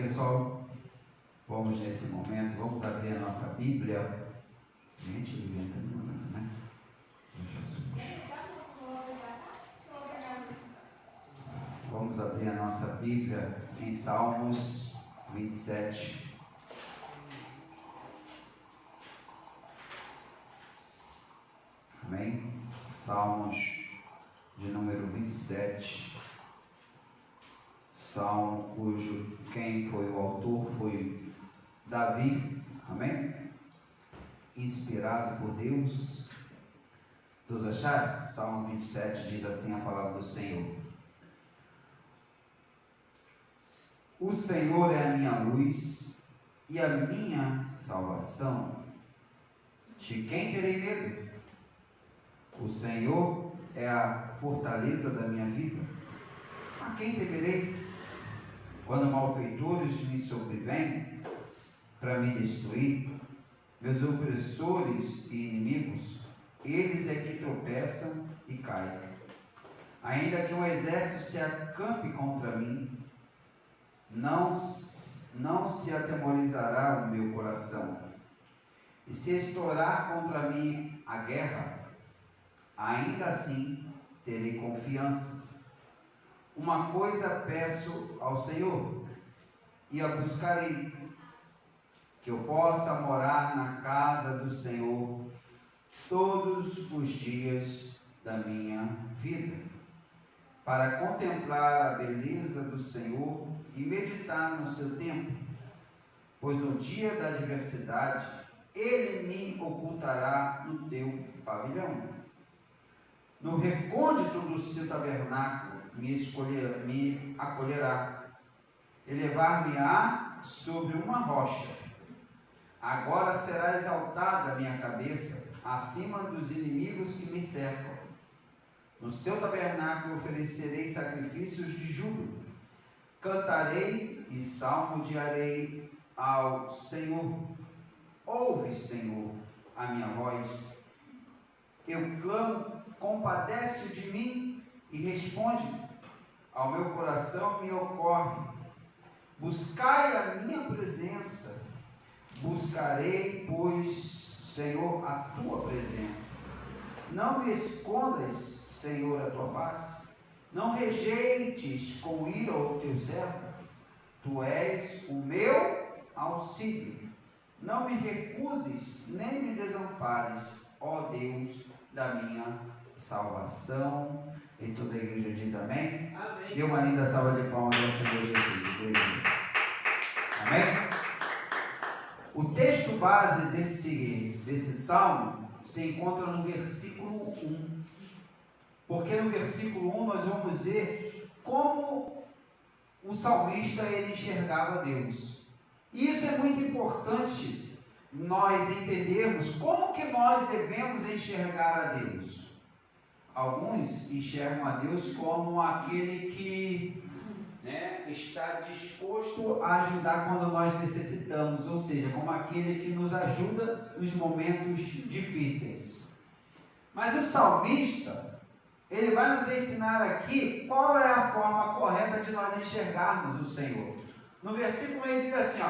pessoal? Vamos nesse momento, vamos abrir a nossa Bíblia. Gente, ele entra no momento, né? Vamos abrir a nossa Bíblia em Salmos 27. Amém? Salmos de número 27. Salmo cujo quem foi o autor foi Davi. Amém? Inspirado por Deus. Todos acharam? Salmo 27 diz assim a palavra do Senhor: O Senhor é a minha luz e a minha salvação. De quem terei medo? O Senhor é a fortaleza da minha vida. A quem temerei? Quando malfeitores me sobrevêm para me destruir, meus opressores e inimigos, eles é que tropeçam e caem. Ainda que um exército se acampe contra mim, não se atemorizará o meu coração. E se estourar contra mim a guerra, ainda assim terei confiança. Uma coisa peço ao Senhor, e a buscarei, que eu possa morar na casa do Senhor todos os dias da minha vida, para contemplar a beleza do Senhor e meditar no seu templo, pois no dia da adversidade Ele me ocultará no teu pavilhão. No recôndito do seu tabernáculo me acolherá, elevar-me-á sobre uma rocha. Agora será exaltada a minha cabeça acima dos inimigos que me cercam. No seu tabernáculo oferecerei sacrifícios de júbilo, cantarei e salmodiarei ao Senhor. Ouve, Senhor, a minha voz. Eu clamo, compadece de mim e responde. Ao meu coração me ocorre. Buscai a minha presença. Buscarei, pois, Senhor, a tua presença. Não me escondas, Senhor, a tua face. Não rejeites com ira o teu servo. Tu és o meu auxílio. Não me recuses, nem me desampares, ó Deus da minha salvação. E toda a igreja diz amém? Amém. Dê uma linda salva de palmas ao Senhor Jesus, igreja. Amém? O texto base desse salmo se encontra no versículo 1. Porque no versículo 1 nós vamos ver como o salmista ele enxergava Deus. E isso é muito importante nós entendermos como que nós devemos enxergar a Deus. Alguns enxergam a Deus como aquele que está disposto a ajudar quando nós necessitamos, ou seja, como aquele que nos ajuda nos momentos difíceis. Mas o salmista, ele vai nos ensinar aqui qual é a forma correta de nós enxergarmos o Senhor. No versículo ele diz assim,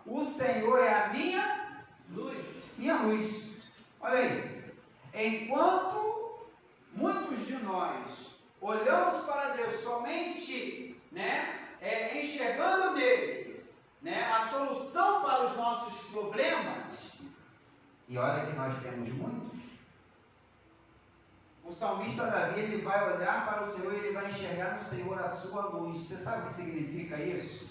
o Senhor é a minha luz. Olha aí, enquanto muitos de nós olhamos para Deus somente, enxergando nele, a solução para os nossos problemas, e olha que nós temos muitos. O salmista Davi, ele vai olhar para o Senhor e ele vai enxergar no Senhor a sua luz. Você sabe o que significa isso?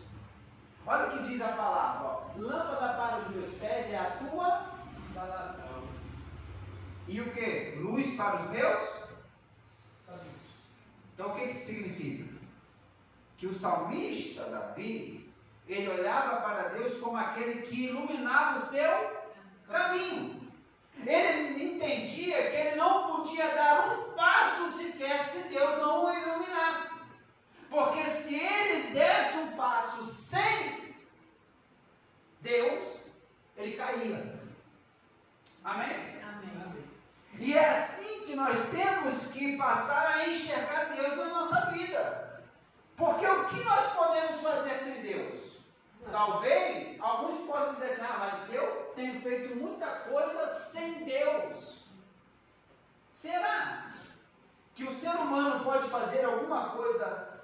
Olha o que diz a palavra, lâmpada para os meus pés é a tua palavra. E o que? Luz para os meus? Então o que significa? Que o salmista Davi, ele olhava para Deus como aquele que iluminava o seu caminho. Ele entendia que ele não podia dar um passo sequer se Deus não o iluminasse. Porque se ele desse um passo sem Deus, ele caía. Amém? Amém. E é assim que nós temos que passar a enxergar Deus na nossa vida. Porque o que nós podemos fazer sem Deus?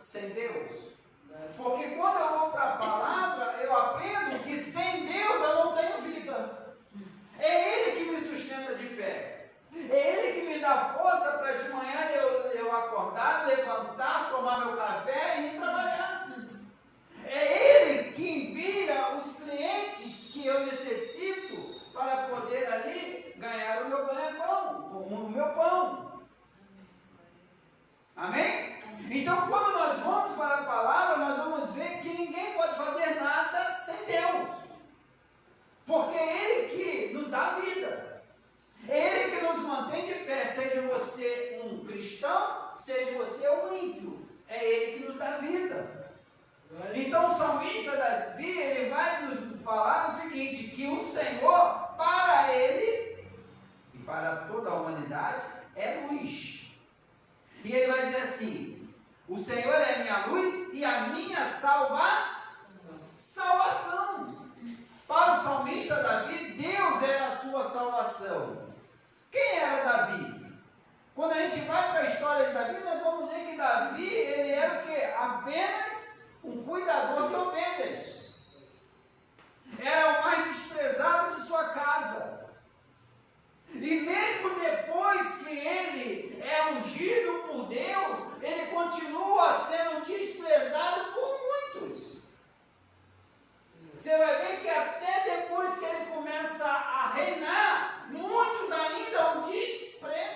sem Deus. Porque quando eu vou para a palavra, eu aprendo que sem Deus eu não tenho vida. É Ele que me sustenta de pé. É Ele que me dá força para de manhã eu acordar, levantar, tomar meu café e ir trabalhar. É Ele que envia os clientes que eu necessito para poder ali ganhar o meu ganha-pão, o meu pão. Amém? Então, quando nós vamos para a palavra, nós vamos ver que ninguém pode fazer nada sem Deus. Porque é Ele que nos dá vida. É Ele que nos mantém de pé, seja você um cristão, seja você um ímpio. É Ele que nos dá vida. Então o salmista Davi, ele vai nos falar o seguinte, que o Senhor, para ele e para toda a humanidade, é luz. E ele vai dizer assim, o Senhor é a minha luz e a minha salvação. Para o salmista Davi, Deus era a sua salvação. Quem era Davi? Quando a gente vai para a história de Davi, nós vamos ver que Davi, ele era o quê? Apenas um cuidador de ovelhas. Era o mais desprezado de sua casa. E mesmo depois que ele é ungido por Deus, ele continua sendo desprezado por muitos. Você vai ver que até depois que ele começa a reinar, muitos ainda o desprezavam.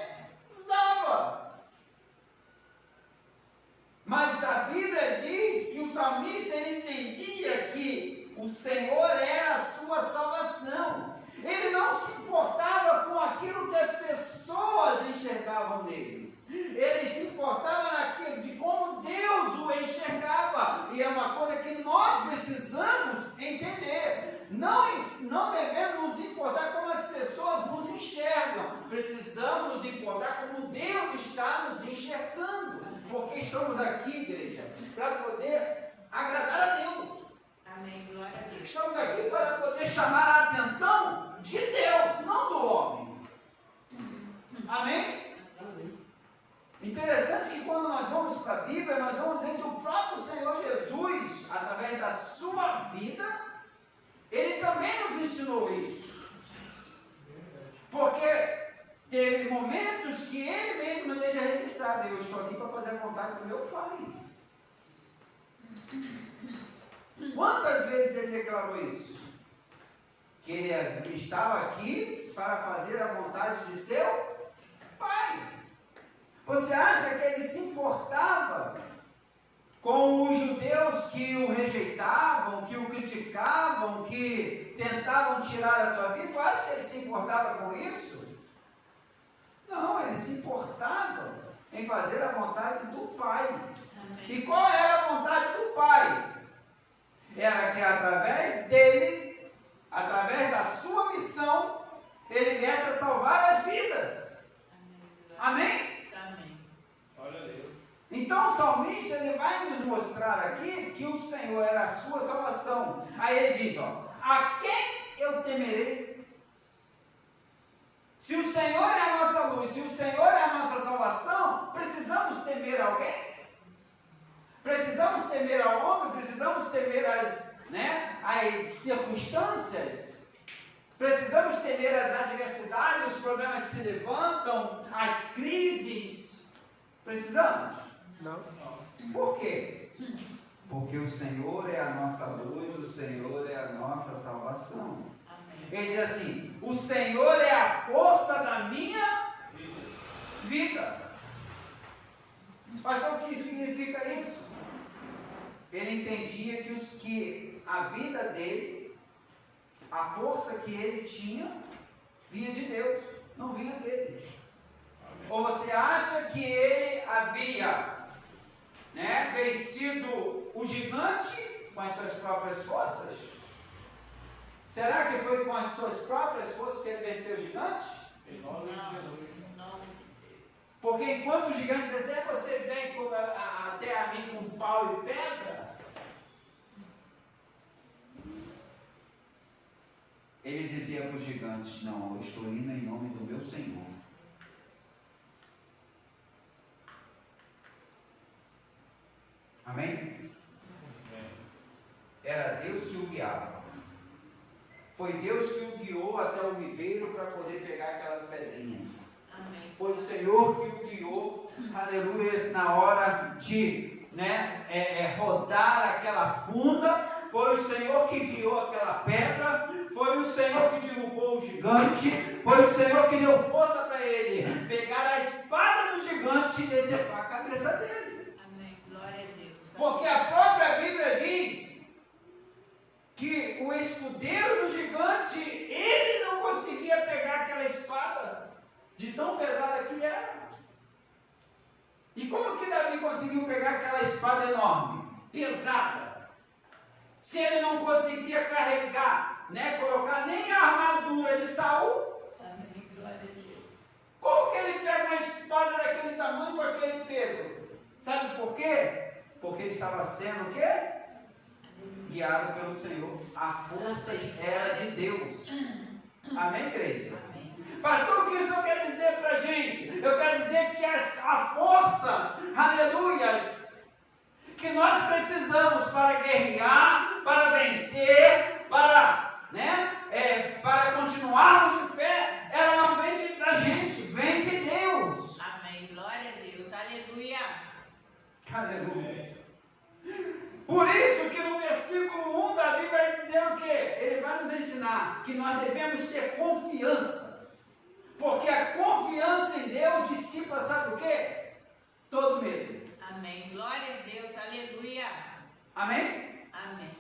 Mas a Bíblia diz que o salmista ele entendia que o Senhor era a sua salvação. Ele não se importava com aquilo que as pessoas enxergavam nele. Ele se importava naquilo de como Deus o enxergava. E é uma coisa que nós precisamos entender. Não devemos nos importar como as pessoas nos enxergam. Precisamos nos importar como Deus está nos enxergando. Porque estamos aqui, igreja, para poder agradar a Deus. Amém, glória a Deus. Estamos aqui para poder chamar a atenção de Deus, não do homem. Amém? Interessante que quando nós vamos para a Bíblia, nós vamos dizer que o próprio Senhor Jesus, através da sua vida, Ele também nos ensinou isso. Porque teve momentos que Ele mesmo deixa registrado. Eu estou aqui para fazer a vontade do meu Pai. Quantas vezes Ele declarou isso? Que Ele estava aqui para fazer a vontade de seu Pai. Você acha que Ele se importava com os judeus que o rejeitavam, que o criticavam, que tentavam tirar a sua vida? Tu acha que Ele se importava com isso? Não, Ele se importava em fazer a vontade do Pai. E qual era a vontade do Pai? Era que através dele, através da sua missão, Ele viesse a salvar as vidas. Amém? Amém. Então o salmista ele vai nos mostrar aqui que o Senhor era a sua salvação. Aí ele diz, ó, a quem eu temerei? Se o Senhor é a nossa luz, se o Senhor é a nossa salvação, precisamos temer alguém? Precisamos temer ao homem? Precisamos temer as circunstâncias? Precisamos temer as adversidades, os problemas que se levantam, as crises? Precisamos? Não. Por quê? Porque o Senhor é a nossa luz, o Senhor é a nossa salvação. Ele diz assim, o Senhor é a força da minha vida. Pastor, o que significa isso? Ele entendia que a vida dele, a força que ele tinha, vinha de Deus, não vinha dele. Ou você acha que ele havia vencido o gigante com as suas próprias forças? Será que foi com as suas próprias forças que ele venceu o gigante? Não. Porque enquanto o gigante dizia, você vem até a mim com pau e pedra, ele dizia para os gigantes, não, eu estou indo em nome do meu Senhor. era Deus que o guiava. Foi Deus que o guiou até o ribeiro para poder pegar aquelas pedrinhas. Amém. Foi o Senhor que o guiou, aleluia, na hora de rodar aquela funda. Foi o Senhor que guiou aquela pedra. Foi o Senhor que derrubou o gigante. Foi o Senhor que deu força para ele pegar a espada do gigante e decepar a cabeça dele. Amém. Glória a Deus. Porque a própria Bíblia diz que o escudeiro do gigante, ele não conseguia pegar aquela espada, de tão pesada que era. E como que Davi conseguiu pegar aquela espada enorme, pesada, se ele não conseguia carregar, colocar nem a armadura de Saul? Amém. Glória a Deus. Como que ele pega uma espada daquele tamanho com aquele peso? Sabe por quê? Porque ele estava sendo o quê? Guiado pelo Senhor. A força era de Deus. Amém, igreja? Amém. Pastor, o que isso quer dizer para a gente? Eu quero dizer que a força, aleluias, que nós precisamos para guerrear, para vencer, para continuarmos de pé, ela não vem da gente, vem de Deus. Amém. Glória a Deus. Aleluia. Aleluia. Por isso que no versículo 1 Davi vai dizer o quê? Ele vai nos ensinar que nós devemos ter confiança. Porque a confiança em Deus dissipa, sabe o quê? Todo medo. Amém. Glória a Deus. Aleluia. Amém? Amém.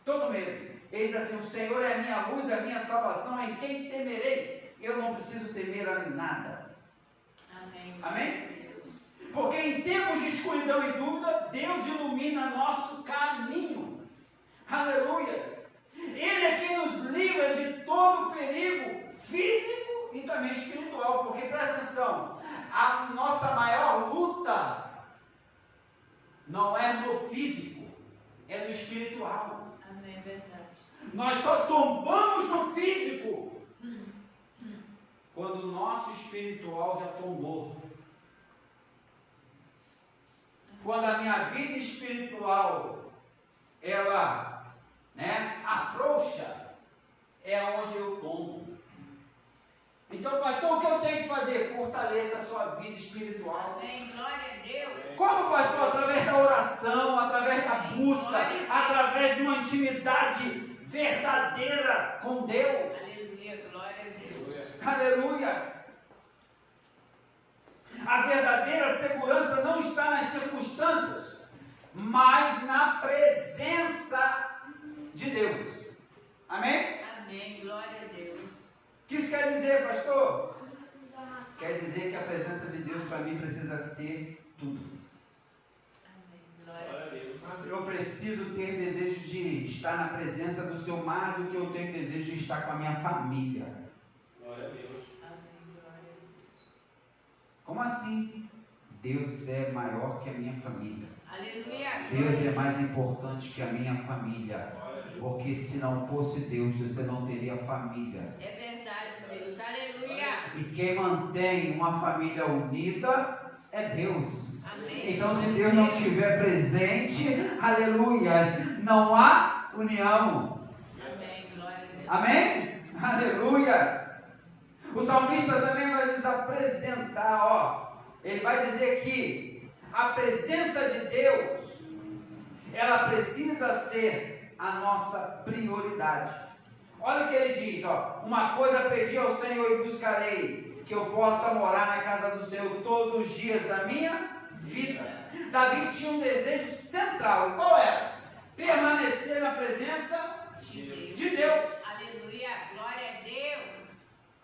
Todo medo. Ele diz assim: o Senhor é a minha luz, a minha salvação, em quem temerei? Eu não preciso temer a nada. Amém. Amém? Porque em tempos de escuridão e dúvida, Deus ilumina nosso caminho. Aleluias. Ele é quem nos livra de todo perigo físico e também espiritual. Porque presta atenção, a nossa maior luta não é no físico, é no espiritual. Amém. Verdade. Nós só tombamos no físico quando o nosso espiritual já tombou. Quando a minha vida espiritual, ela, afrouxa, é onde eu tombo. Então, pastor, o que eu tenho que fazer? Fortaleça a sua vida espiritual. Amém. Glória a Deus. Como, pastor? Através da oração, através da busca, através de uma intimidade verdadeira com Deus. Aleluia. Glória a Deus. Aleluia. A verdadeira segurança não está nas circunstâncias, mas na presença de Deus. Amém? Amém. Glória a Deus. O que isso quer dizer, pastor? Quer dizer que a presença de Deus para mim precisa ser tudo. Amém. Glória a Deus. Eu preciso ter desejo de estar na presença do Senhor mais do que eu tenho desejo de estar com a minha família. Glória a Deus. Amém. Glória a Deus. Como assim? Deus é maior que a minha família. Aleluia. Deus é mais importante que a minha família. Porque se não fosse Deus, você não teria família. É verdade, Deus. Aleluia. E quem mantém uma família unida é Deus. Amém. Então, se Deus não estiver presente, aleluia, não há união. Amém. Glória a Deus. Amém? Aleluia. O salmista também vai nos apresentar, ele vai dizer que a presença de Deus, ela precisa ser a nossa prioridade. Olha o que ele diz, uma coisa pedi ao Senhor e buscarei, que eu possa morar na casa do Senhor todos os dias da minha vida. Davi tinha um desejo central, e qual era? Permanecer na presença de Deus. Aleluia. Glória a Deus.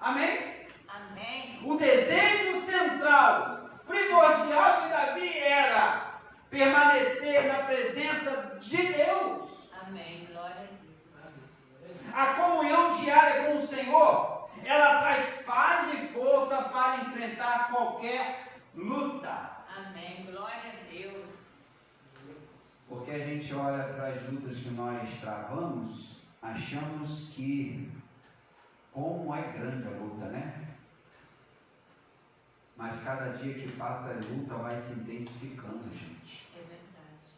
Amém? Amém. O desejo central, primordial de Davi era permanecer na presença de Deus. Amém. Glória a Deus. A comunhão diária com o Senhor, ela traz paz e força para enfrentar qualquer luta. Amém. Glória a Deus. Porque a gente olha para as lutas que nós travamos, achamos que como é grande a luta, né? Mas cada dia que passa a luta vai se intensificando, gente. É verdade.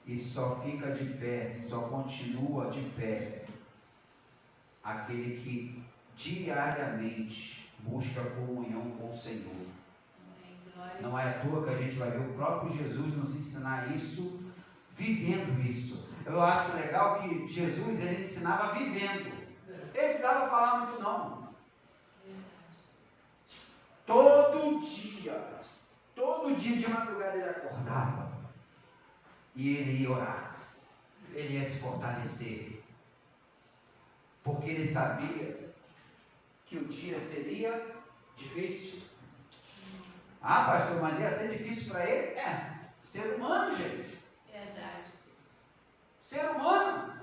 e só fica de pé, só continua de pé aquele que diariamente busca comunhão com o Senhor. Não é à toa que a gente vai ver o próprio Jesus nos ensinar isso, vivendo isso. Eu acho legal que Jesus, ele ensinava vivendo. Ele não precisava falar muito não. Todo dia de madrugada ele acordava e ele ia orar, ele ia se fortalecer, porque ele sabia que o dia seria difícil. Ah, pastor, mas ia ser difícil para ele? Ser humano, gente. Verdade. Ser humano.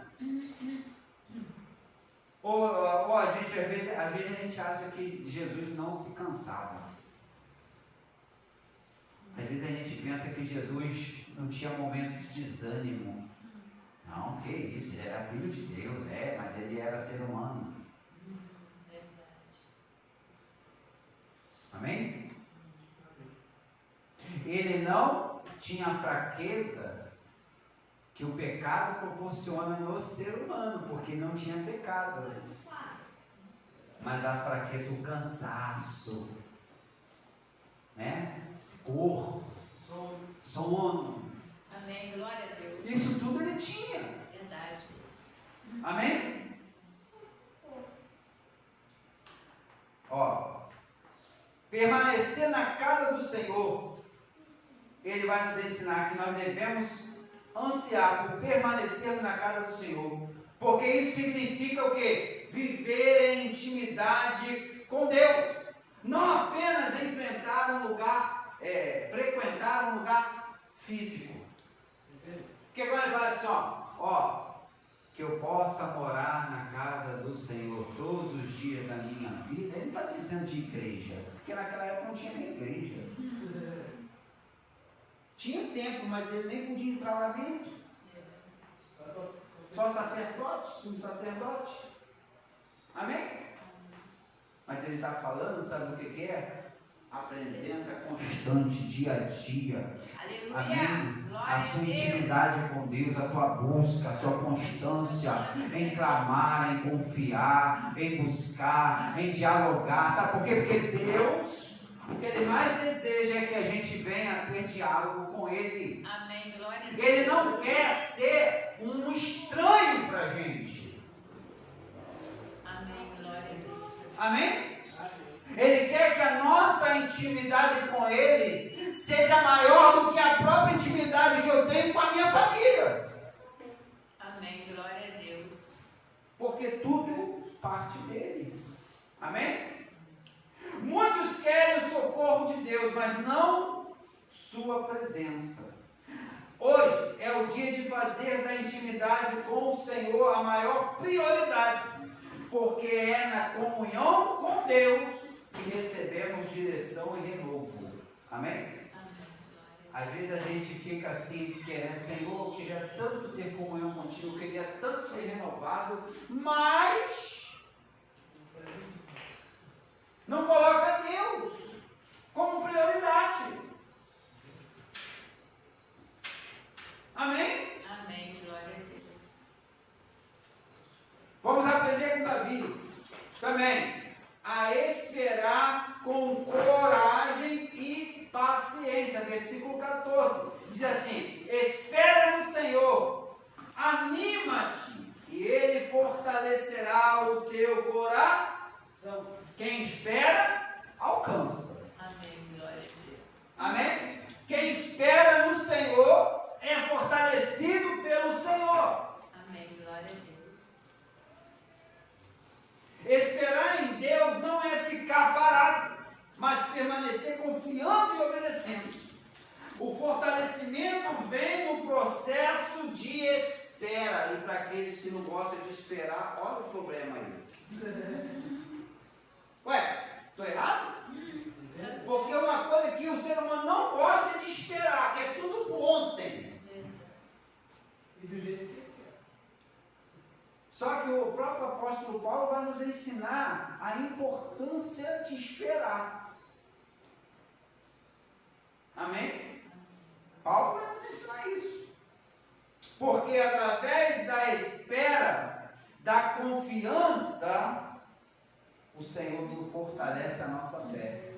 Ou a gente, às vezes a gente acha que Jesus não se cansava. Às vezes a gente pensa que Jesus não tinha momento de desânimo. Não, que isso, ele era filho de Deus, mas ele era ser humano. Amém? Ele não tinha a fraqueza que o pecado proporciona no ser humano, porque não tinha pecado. Mas a fraqueza, o cansaço, né? Corpo, sono. Amém. Glória a Deus. Isso tudo ele tinha. Verdade, Deus. Amém? Ó, permanecer na casa do Senhor, ele vai nos ensinar que nós devemos ansiar por permanecermos na casa do Senhor, porque isso significa o quê? Viver em intimidade com Deus, não apenas enfrentar um lugar, frequentar um lugar físico. Porque quando ele fala assim, que eu possa morar na casa do Senhor todos os dias da minha vida, ele não está dizendo de igreja, porque naquela época não tinha nem igreja. Tinha templo, mas ele nem podia entrar lá dentro. Só sacerdote, sumo sacerdote. Amém? Mas ele está falando, sabe o que é? A presença constante, dia a dia. Aleluia. Amém? Glória A sua a Deus. intimidade com Deus, a tua busca, a sua constância em clamar, em confiar, em buscar, em dialogar. Sabe por quê? Porque Deus, o que Ele mais deseja é que a gente venha ter diálogo com Ele. Amém. Glória a Deus. Ele não quer ser um estranho para a gente. Amém. Glória a Deus. Amém? Ele quer que a nossa intimidade com Ele seja maior do que a própria intimidade que eu tenho com a minha família. Amém. Glória a Deus. Porque tudo parte dele. Amém? Muitos querem o socorro de Deus, mas não sua presença. Hoje é o dia de fazer da intimidade com o Senhor a maior prioridade, porque é na comunhão com Deus que recebemos direção e renovo. Amém? Às vezes a gente fica assim, querendo, Senhor, eu queria tanto ter comunhão contigo, eu queria tanto ser renovado, mas não coloca Deus como prioridade. Amém? Amém. Glória a Deus. Vamos aprender com Davi também a esperar com coragem e paciência. Versículo 14 diz assim: espera no Senhor, anima-te e Ele fortalecerá o teu coração. Quem espera, alcança. Amém. Glória a Deus. Amém? Quem espera no Senhor é fortalecido pelo Senhor. Amém. Glória a Deus. Esperar em Deus não é ficar parado, mas permanecer confiando e obedecendo. O fortalecimento vem no processo de espera. E para aqueles que não gostam de esperar, olha o problema aí. Ué, estou errado? Porque uma coisa que o ser humano não gosta é de esperar, que é tudo ontem. E do jeito que ele quer. Só que o próprio apóstolo Paulo vai nos ensinar a importância de esperar. Amém? Paulo vai nos ensinar isso. Porque através da espera, da confiança, o Senhor nos fortalece a nossa fé.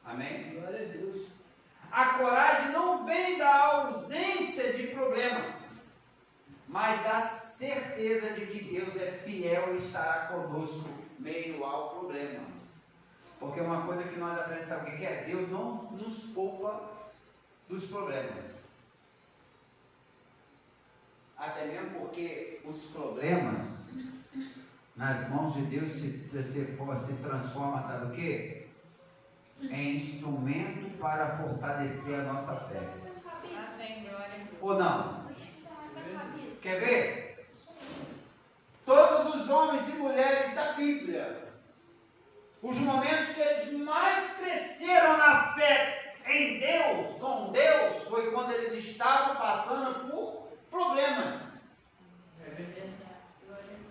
Amém? Glória a Deus. A coragem não vem da ausência de problemas, mas da certeza de que Deus é fiel e estará conosco meio ao problema. Porque uma coisa que nós aprendemos, sabe o que é? Deus não nos poupa dos problemas. Até mesmo porque os problemas nas mãos de Deus se transforma, sabe o que? Em instrumento para fortalecer a nossa fé. Amém. Glória a Deus. Ou não? Quer ver? Todos os homens e mulheres da Bíblia, os momentos que eles mais cresceram na fé em Deus, com Deus, foi quando eles estavam passando por problemas. Verdade. Glória a Deus.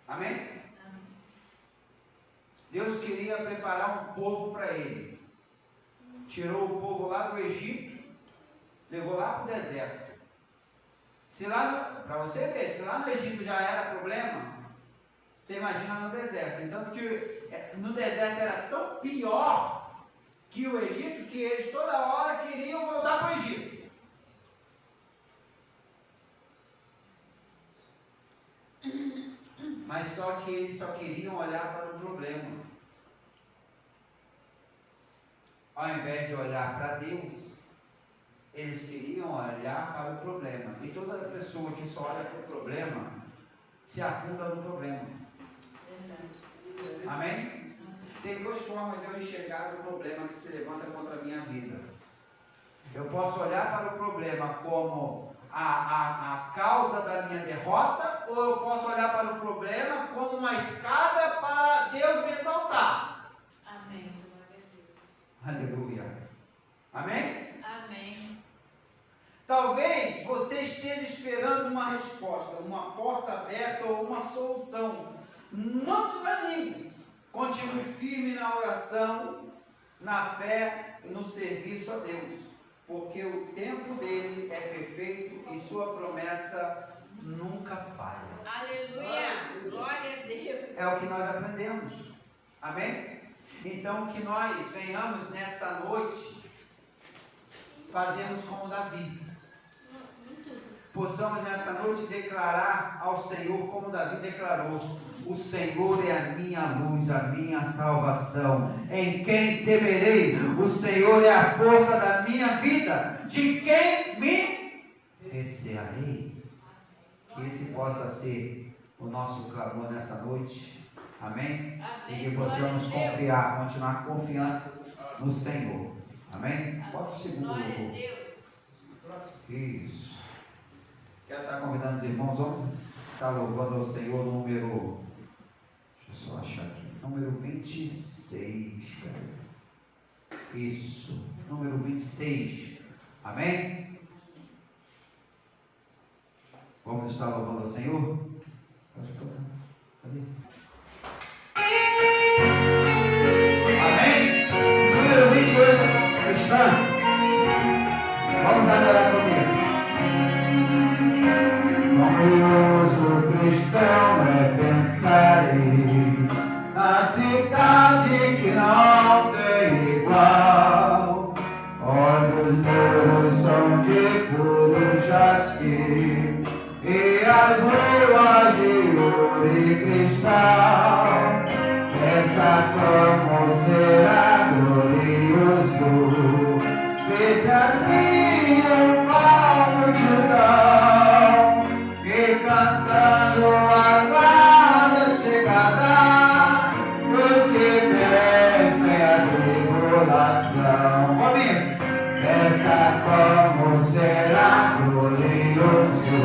Amém? Amém. Deus queria preparar um povo para ele. Tirou o povo lá do Egito, levou lá para o deserto. Para você ver, se lá no Egito já era problema, você imagina no deserto. Então, que no deserto era tão pior que o Egito, que eles toda hora queriam voltar para o Egito. Mas só que eles só queriam olhar para o problema. Ao invés de olhar para Deus, eles queriam olhar para o problema. E toda pessoa que só olha para o problema, se afunda no problema. Verdade. Amém? Tem duas formas de eu enxergar o problema que se levanta contra a minha vida. Eu posso olhar para o problema como a causa da minha derrota, ou eu posso olhar para o problema como uma escada para Deus me exaltar. Amém. Glória a Deus. Aleluia. Amém? Amém. Talvez você esteja esperando uma resposta, uma porta aberta ou uma solução. Não desanime. Continue firme na oração, na fé e no serviço a Deus. Porque o tempo dele é perfeito e sua promessa nunca falha. Aleluia. Glória a Deus. É o que nós aprendemos. Amém? Então que nós venhamos nessa noite fazermos como Davi. Possamos nessa noite declarar ao Senhor como Davi declarou: o Senhor é a minha luz, a minha salvação. Em quem temerei? O Senhor é a força da minha vida. De quem me recearei? Que esse possa ser o nosso clamor nessa noite. Amém? Amém. E que possamos confiar, continuar confiando no Senhor. Amém? Bota o segundo Glória a louvor. Deus. Isso. Quero estar convidando os irmãos. Vamos estar louvando ao Senhor no número. Deixa eu só achar aqui. Número 26. Isso. Número 26. Amém? Vamos estar louvando ao Senhor? Pode botar. Cadê? Amém? Número 28. Cristã. Vamos adorar comigo. Glorioso cristão é pensar na cidade que não tem igual. Olhos meus são de puro jaspe e as ruas de ouro e cristal. Pensa como será glorioso ver a triunfal multidão e cantando aguarda a chegada dos que vencem a tribulação. Comigo! Pensa como será glorioso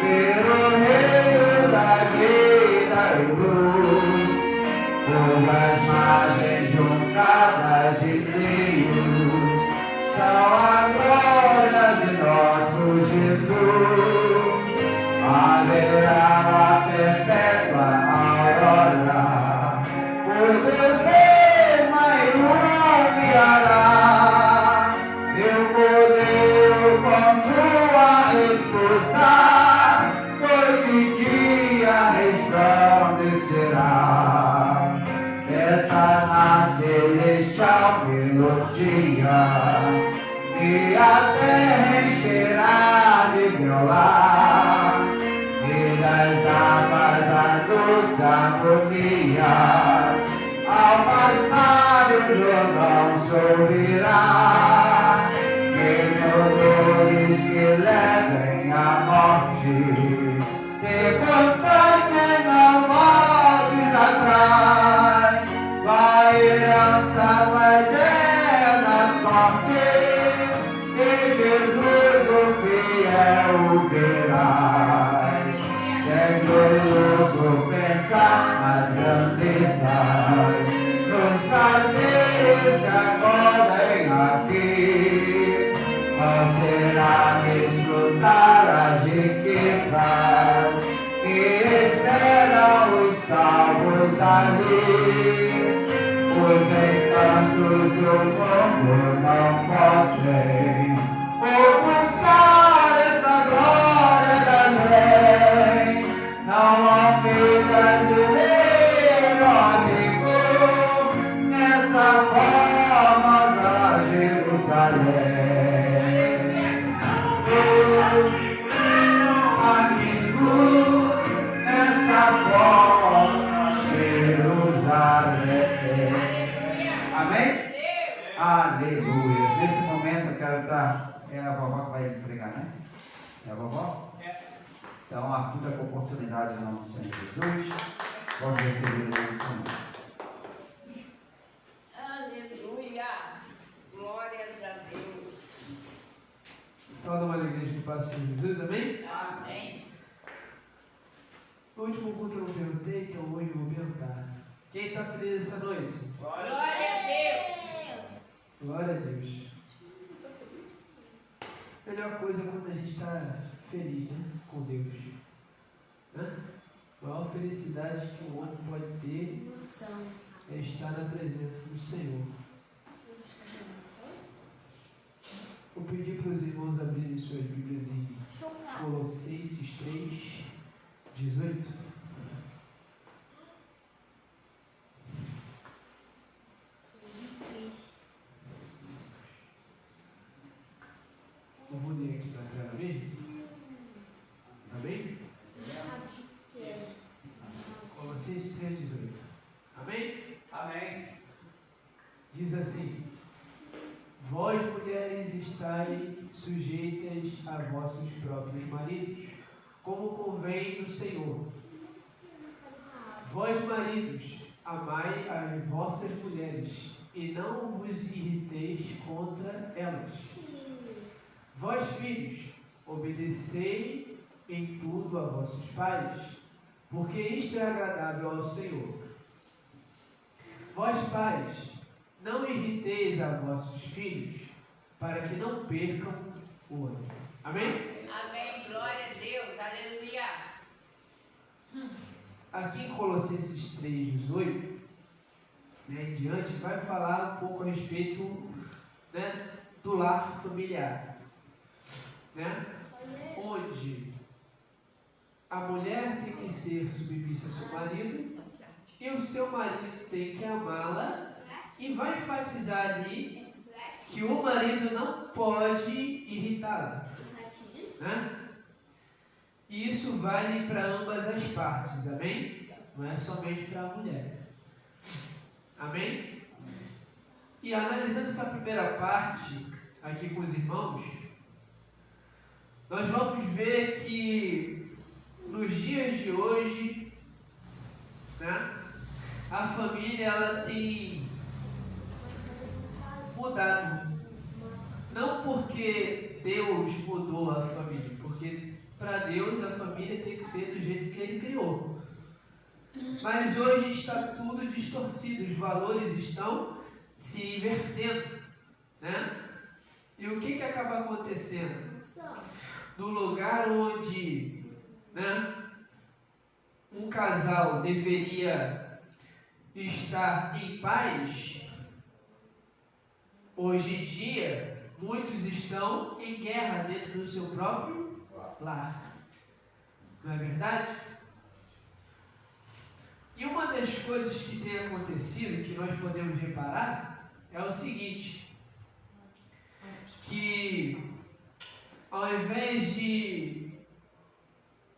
ver o meio da vida e luz, cujas margens juntadas de rios são a glória de nosso Jesus. Haverá uma perpétua aurora, por Deus mesmo a iluminará, e o poder com sua esposa, noite e dia resplandecerá. Essa na celestial melodia, e a terra encherá de violar, e das águas a doce harmonia, ao passar o Jordão se ouvirá, vendedores que levem a morte, ser constante, não voltes atrás, vai herança, vai eterna sorte, e Jesus o fiel verás. É glorioso pensar nas grandezas, nos prazeres que acordem aqui. Qual será desfrutar as riquezas que esperam os salvos ali? Os encantos do mundo não podem ofuscar essa glória da lei. Não almejas viver, ó amigo, nessa formosa Jerusalém. Amigo, nessa formosa Jerusalém. Amém? Aleluia. Nesse momento eu quero dar. É a vovó que vai pregar, né? É a vovó? Então, Arthur está com oportunidade em nome do Senhor Jesus. Vamos receber o Senhor. Aleluia. Glórias a Deus. Salve uma igreja que passa por Jesus, amém? Amém. No último culto eu não perguntei, então hoje eu vou perguntar. Quem está feliz essa noite? Glória a Deus. Glória a Deus. A melhor coisa é quando a gente está feliz, né? Com Deus. Né? A maior felicidade que um homem pode ter é estar na presença do Senhor. Vou pedir para os irmãos abrirem suas Bíblias em Colossenses 3, 18. Eu vou ler aqui na tela mesmo. Amém? Colossenses 3, 18. Amém? Amém. Diz assim: vós, mulheres, estai sujeitas a vossos próprios maridos, como convém no Senhor. Vós, maridos, amai as vossas mulheres, e não vos irriteis contra elas. Vós, filhos, obedecei em tudo a vossos pais, porque isto é agradável ao Senhor. Vós, pais, não irriteis a vossos filhos, para que não percam o ano. Amém? Amém. Glória a Deus. Aleluia. Aqui em Colossenses 3, 18, em diante, vai falar um pouco a respeito, né, do lar familiar. Né? Onde a mulher tem que ser submissa ao seu marido e o seu marido tem que amá-la, e vai enfatizar ali que o marido não pode irritá-la, né? E isso vale para ambas as partes, amém? Não é somente para a mulher, amém? E analisando essa primeira parte aqui com os irmãos, nós vamos ver que nos dias de hoje, né, a família ela tem mudado. Não porque Deus mudou a família, porque para Deus a família tem que ser do jeito que Ele criou. Mas hoje está tudo distorcido, os valores estão se invertendo, né? E o que acaba acontecendo? No lugar onde, né, um casal deveria estar em paz, hoje em dia muitos estão em guerra dentro do seu próprio lar. Não é verdade? E uma das coisas que tem acontecido, que nós podemos reparar, é o seguinte, que ao invés de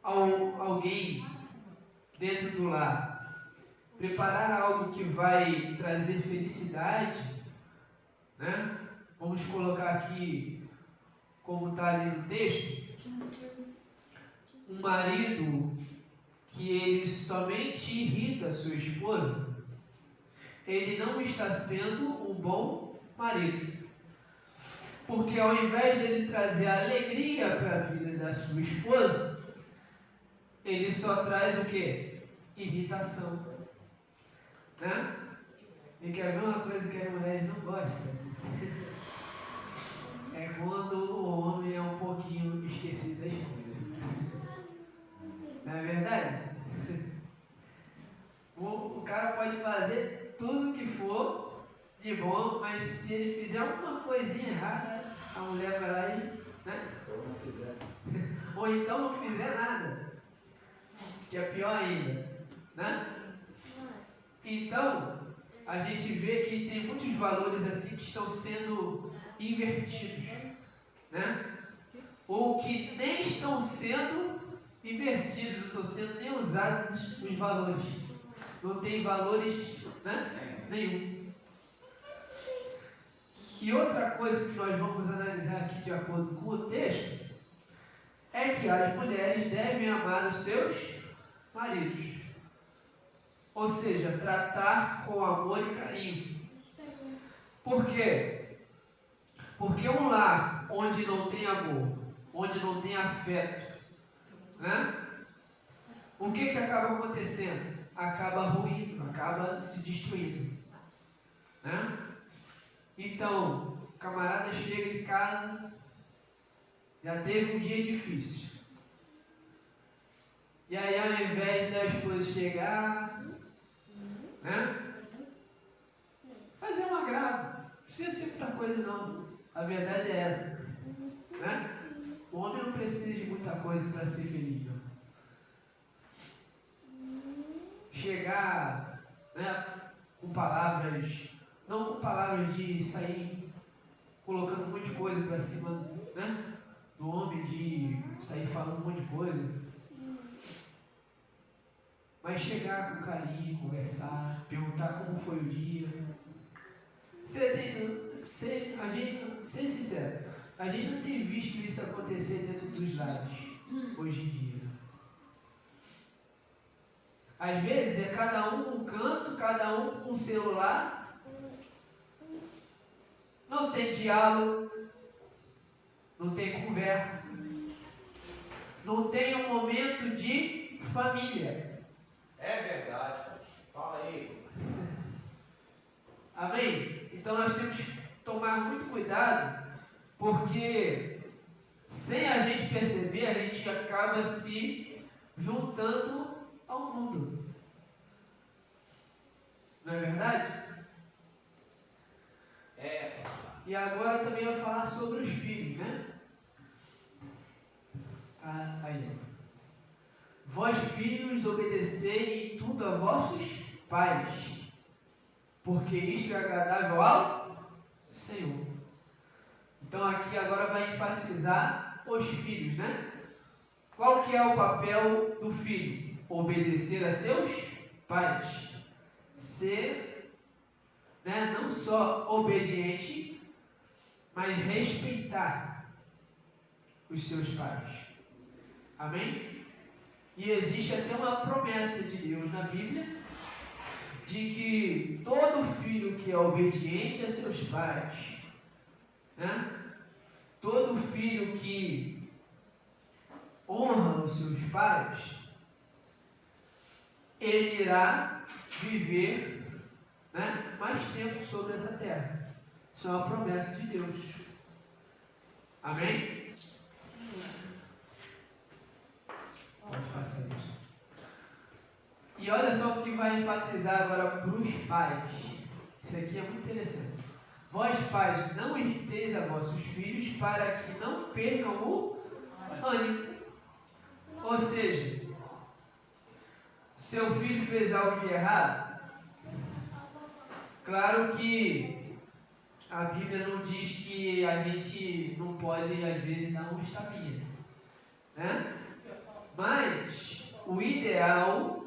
alguém dentro do lar preparar algo que vai trazer felicidade, né? Vamos colocar aqui, como está ali no texto, um marido que ele somente irrita a sua esposa, ele não está sendo um bom marido. Porque ao invés dele trazer alegria para a vida da sua esposa, ele só traz o quê? Irritação. Né? E quer ver uma coisa que as mulheres não gostam? É quando o homem é um pouquinho esquecido das coisas. Não é verdade? O cara pode fazer tudo que for de bom, mas se ele fizer alguma coisinha errada, a mulher vai lá e... Né? Ou então não fizer nada. Que é pior ainda. Né? Então, a gente vê que tem muitos valores assim que estão sendo invertidos. Né? Ou que nem estão sendo invertidos, não estão sendo nem usados os valores. Não tem valores, né? Nenhum. E outra coisa que nós vamos analisar aqui de acordo com o texto é que as mulheres devem amar os seus maridos. Ou seja, tratar com amor e carinho. Por quê? Porque um lar onde não tem amor, onde não tem afeto, né? O que acaba acontecendo? Acaba ruindo, acaba se destruindo. Né? Então, o camarada chega de casa, já teve um dia difícil. E aí, ao invés da esposa chegar, né? Fazer um agrado. Não precisa ser muita coisa, não. A verdade é essa. Né? O homem não precisa de muita coisa para ser feliz, não. Chegar, né, com palavras, não com palavras de sair colocando um monte de coisa para cima, né, do homem, de sair falando um monte de coisa, mas chegar com carinho, conversar, perguntar como foi o dia. Ser sincero, a gente não tem visto isso acontecer dentro dos lares hoje em dia. Às vezes é cada um com um canto, cada um com um celular. Não tem diálogo, não tem conversa, não tem um momento de família. É verdade. Fala aí. Amém? Então nós temos que tomar muito cuidado, porque sem a gente perceber, a gente acaba se juntando ao mundo. Não é verdade? É. E agora eu também vou falar sobre os filhos, né? Aí. Vós, filhos, obedecei em tudo a vossos pais, porque isto é agradável ao Senhor. Então aqui agora vai enfatizar os filhos, né? Qual que é o papel do filho? Obedecer a seus pais. Ser, né, não só obediente, mas respeitar os seus pais. Amém? E existe até uma promessa de Deus na Bíblia, de que todo filho que é obediente a seus pais, né, todo filho que honra os seus pais, ele irá viver, né, mais tempo sobre essa terra. Isso é uma promessa de Deus. Amém? Pode passar isso. E olha só o que vai enfatizar agora para os pais. Isso aqui é muito interessante. Vós pais, não irriteis a vossos filhos para que não percam o ânimo. Ou seja, seu filho fez algo de errado. Claro que a Bíblia não diz que a gente não pode, às vezes, dar um estapinha, né? Mas o ideal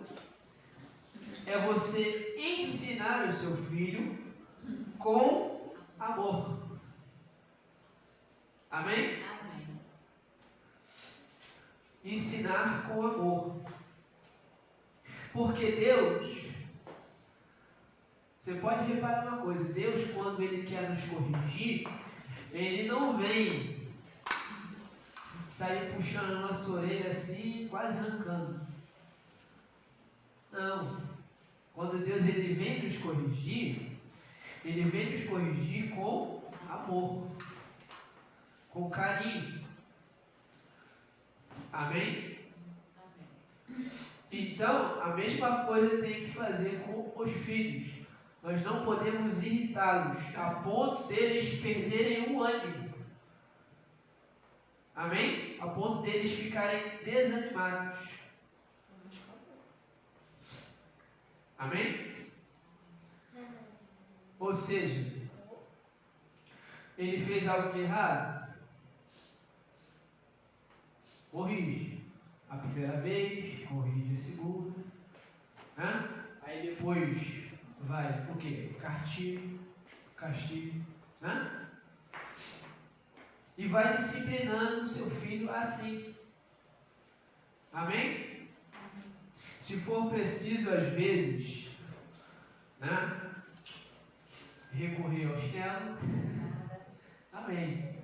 é você ensinar o seu filho com amor. Amém? Amém. Ensinar com amor. Porque Deus, você pode reparar uma coisa, Deus, quando Ele quer nos corrigir, Ele não vem sair puxando a nossa orelha assim, quase arrancando. Não. Quando Deus Ele vem nos corrigir, Ele vem nos corrigir com amor, com carinho. Amém? Então, a mesma coisa tem que fazer com os filhos. Nós não podemos irritá-los a ponto deles perderem o ânimo. Amém? A ponto deles ficarem desanimados. Amém? Ou seja, ele fez algo de errado, corrige a primeira vez, corrige a segunda, né? Aí depois vai o quê? Castigo, né? E vai disciplinando o seu filho assim. Amém? Se for preciso, às vezes, né, recorrer ao chinelo. Amém.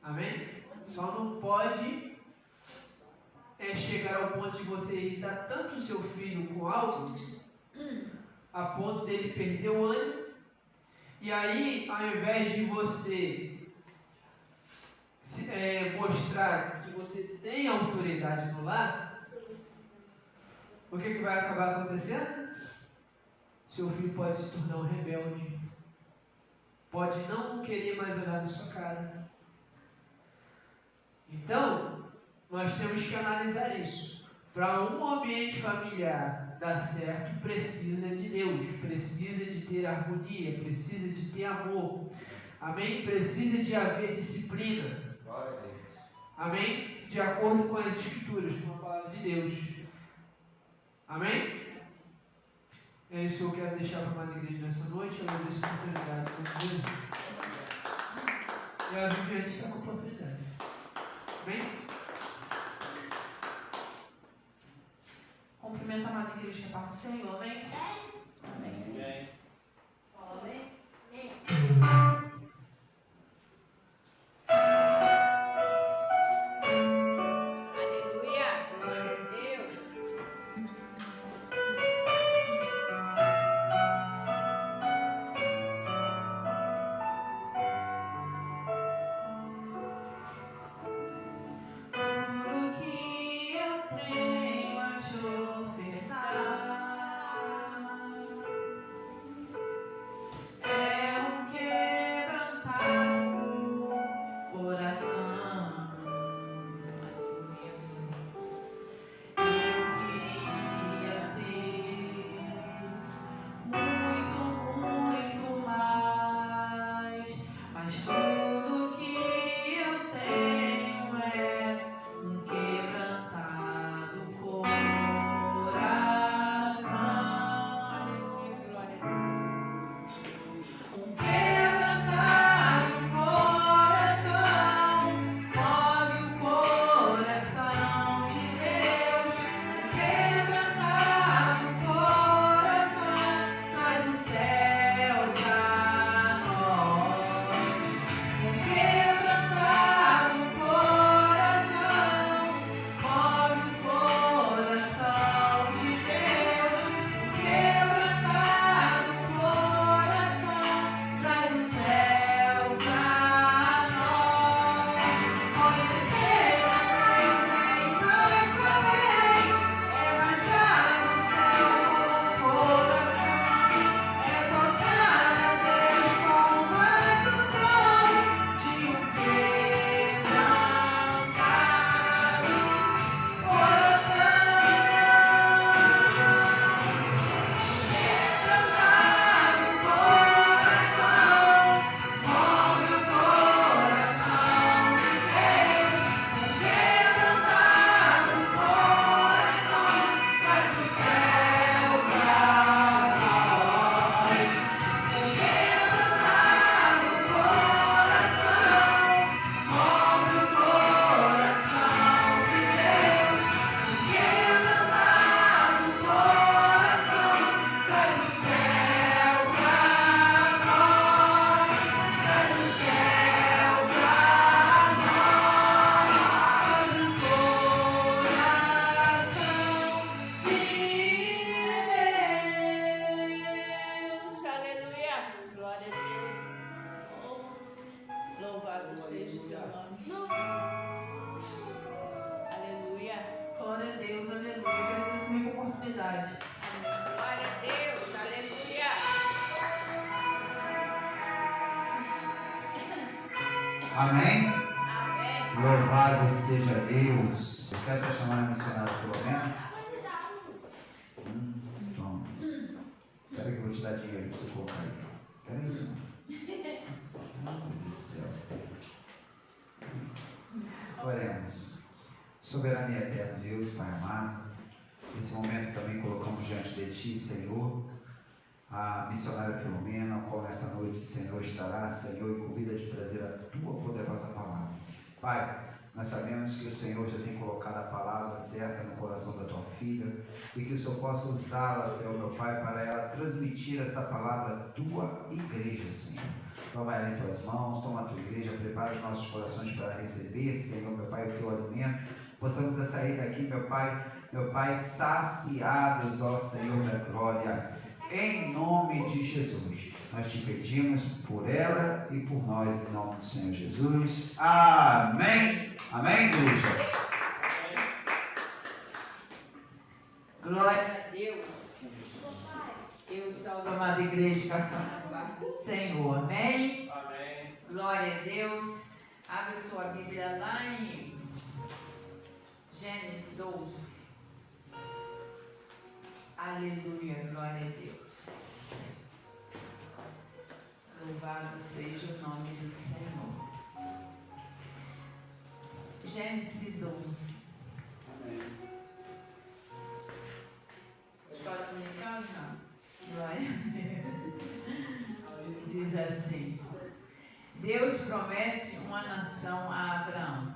Amém? Só não pode chegar ao ponto de você irritar tanto o seu filho com algo, a ponto dele perder o ânimo. E aí, ao invés de você mostrar que você tem autoridade no lar, o que vai acabar acontecendo? Seu filho pode se tornar um rebelde, pode não querer mais olhar na sua cara. Então, nós temos que analisar isso. Para um ambiente familiar dar certo, precisa de Deus, precisa de ter harmonia, precisa de ter amor. Amém? Precisa de haver disciplina. Glória a Deus. Amém? De acordo com as Escrituras, com a palavra de Deus. Amém? É isso que eu quero deixar para a amada igreja nessa noite. Eu agradeço a oportunidade de Deus. E a Juliana está com a oportunidade. Amém? Cumprimento a amada igreja que é para o Senhor, amém? Amém. Amém. Fala, amém? Aleluia. Glória a Deus. Tudo que eu tenho a te ofertar. Louvado seja o teu nome, Senhor. Aleluia. Glória a Deus, aleluia. Agradecimento pela oportunidade. Glória a Deus, aleluia. Amém? Amém. Louvado seja Deus. Eu quero estar chamando a missionária Filomena. Toma. Espera que eu vou te dar dinheiro para você colocar aí. Quero isso, não? Meu Deus do céu. Oremos. Soberano e eterno Deus, Pai amado, nesse momento também colocamos diante de Ti, Senhor, a missionária Filomena, a qual nessa noite, Senhor, estará, Senhor, e convida de trazer a Tua poderosa palavra. Pai, nós sabemos que o Senhor já tem colocado a palavra certa no coração da Tua filha e que o Senhor possa usá-la, Senhor, meu Pai, para ela transmitir essa palavra à Tua igreja, Senhor. Toma ela em Tuas mãos, toma a Tua igreja, prepara os nossos corações para receber, Senhor, meu Pai, o Teu alimento. Possamos a sair daqui, meu Pai, saciados, ó Senhor da glória, em nome de Jesus. Nós te pedimos por ela e por nós, em nome do Senhor Jesus. Amém. Amém, igreja. Glória a Deus. Eu salvo a amada igreja, passando do Senhor. Amém? Amém. Glória a Deus. Abre sua Bíblia lá em Gênesis 12. Aleluia, glória a Deus. Louvado seja o nome do Senhor. Gênesis 12. Escola dominicana? Não. Glória a Deus. Diz assim: Deus promete uma nação a Abraão.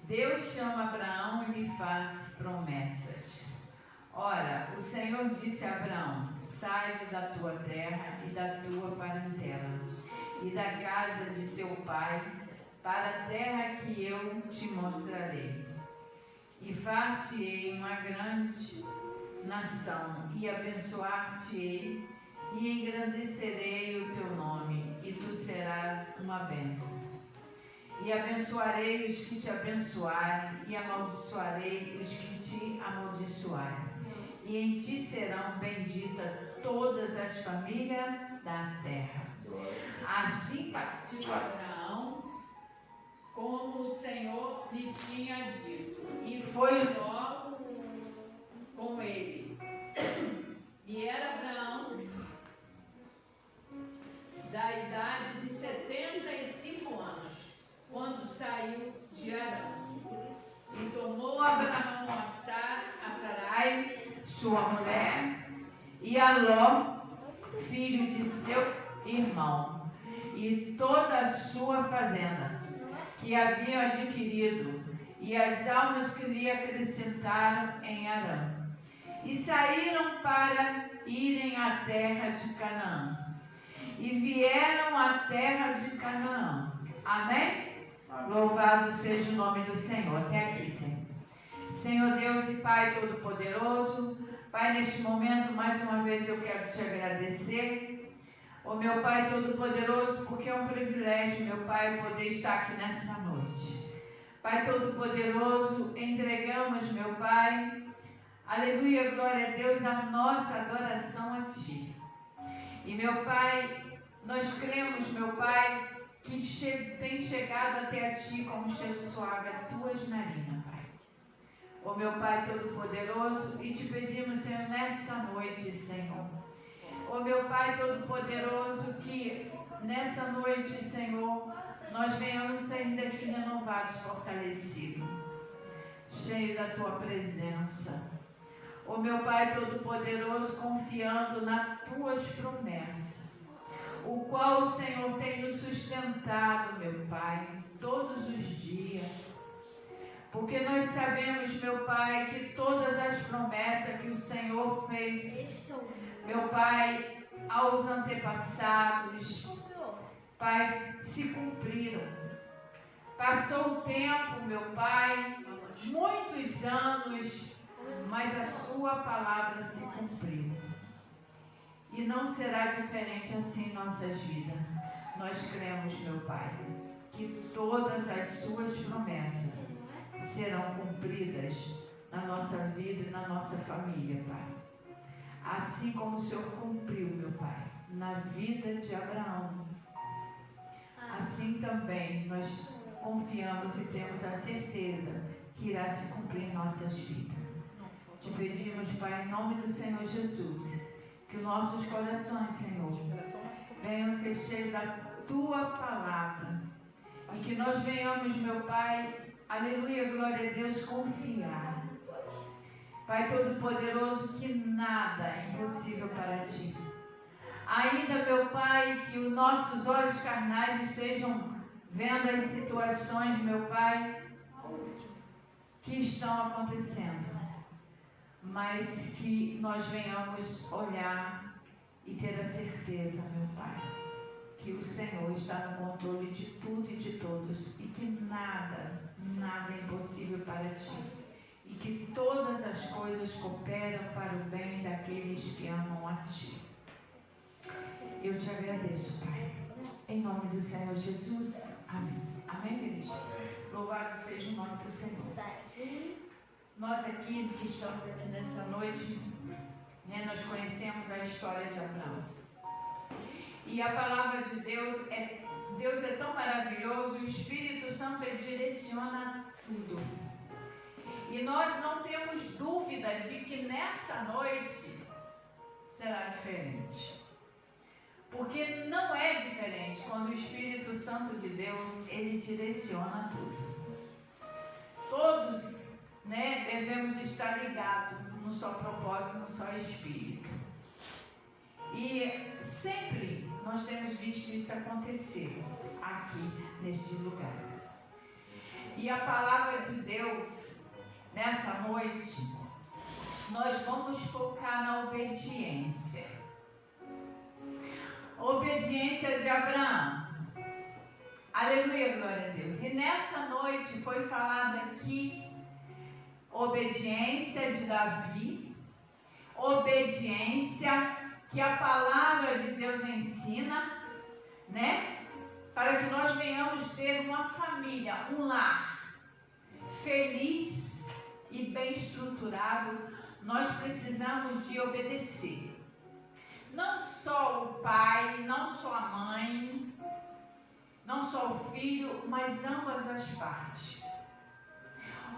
Deus chama Abraão e lhe faz promessas. Ora, o Senhor disse a Abraão: sai da tua terra e da tua parentela e da casa de teu pai para a terra que eu te mostrarei. E far-te-ei uma grande nação e abençoar-te-ei e engrandecerei o teu nome e tu serás uma bênção. E abençoarei os que te abençoarem e amaldiçoarei os que te amaldiçoarem. E em ti serão benditas todas as famílias da terra. Assim partiu Abraão, como o Senhor lhe tinha dito, e foi logo com ele. E era Abraão da idade de 75 anos, quando saiu de Arão. E tomou Abraão a Sarai, sua mulher, e a Ló, filho de seu irmão, e toda a sua fazenda, que haviam adquirido, e as almas que lhe acrescentaram em Arão. E saíram para irem à terra de Canaã. E vieram à terra de Canaã. Amém? Louvado seja o nome do Senhor. Até aqui, Senhor. Senhor Deus e Pai Todo-Poderoso, Pai, neste momento, mais uma vez eu quero te agradecer, ó meu Pai Todo-Poderoso, porque é um privilégio, meu Pai, poder estar aqui nessa noite. Pai Todo-Poderoso, entregamos, meu Pai, aleluia, glória a Deus, a nossa adoração a Ti. E, meu Pai, nós cremos, meu Pai, que tem chegado até a Ti como cheiro suave a Tuas narinas, Pai. Ó meu Pai Todo-Poderoso, e te pedimos, Senhor, nessa noite, Senhor. Ó meu Pai Todo-Poderoso, que nessa noite, Senhor, nós venhamos sair daqui renovados, fortalecidos, cheios da Tua presença. Ó meu Pai Todo-Poderoso, confiando nas Tuas promessas, o qual o Senhor tem nos sustentado, meu Pai, todos os dias. Porque nós sabemos, meu Pai, que todas as promessas que o Senhor fez, meu Pai, aos antepassados, Pai, se cumpriram. Passou o tempo, meu Pai, muitos anos, mas a Sua palavra se cumpriu. E não será diferente assim em nossas vidas. nós cremos, meu Pai, que todas as suas promessas serão cumpridas na nossa vida e na nossa família, Pai. Assim como o Senhor cumpriu, meu Pai, na vida de Abraão, assim também nós confiamos e temos a certeza que irá se cumprir em nossas vidas. Te pedimos, Pai, em nome do Senhor Jesus, que nossos corações, Senhor, venham ser cheios da Tua palavra e que nós venhamos, meu Pai, aleluia, glória a Deus, confiar. Pai Todo-Poderoso, que nada é impossível para Ti. Ainda, meu Pai, que os nossos olhos carnais estejam vendo as situações, meu Pai, que estão acontecendo, mas que nós venhamos olhar e ter a certeza, meu Pai, que o Senhor está no controle de tudo e de todos e que nada é impossível para Ti e que todas as coisas cooperam para o bem daqueles que amam a Ti. Eu te agradeço, Pai, em nome do Senhor Jesus. Amém. Amém, igreja? Louvado seja o nome do Senhor. Nós aqui que estamos aqui nessa noite, né, nós conhecemos a história de Abraão. E a palavra de Deus é tão maravilhoso, e o Espírito Santo ele direciona tudo. E nós não temos dúvida de que nessa noite será diferente. Porque não é diferente quando o Espírito Santo de Deus, ele direciona tudo. Todos, né, devemos estar ligados no só propósito, no só Espírito. E sempre nós temos visto isso acontecer aqui neste lugar. E a palavra de Deus, nessa noite, nós vamos focar na obediência. Obediência de Abraão. Aleluia, glória a Deus. E nessa noite foi falada aqui obediência de Davi, obediência que a palavra de Deus ensina, né? Para que nós venhamos ter uma família, um lar feliz e bem estruturado, nós precisamos de obedecer. Não só o pai, não só a mãe, não só o filho, mas ambas as partes.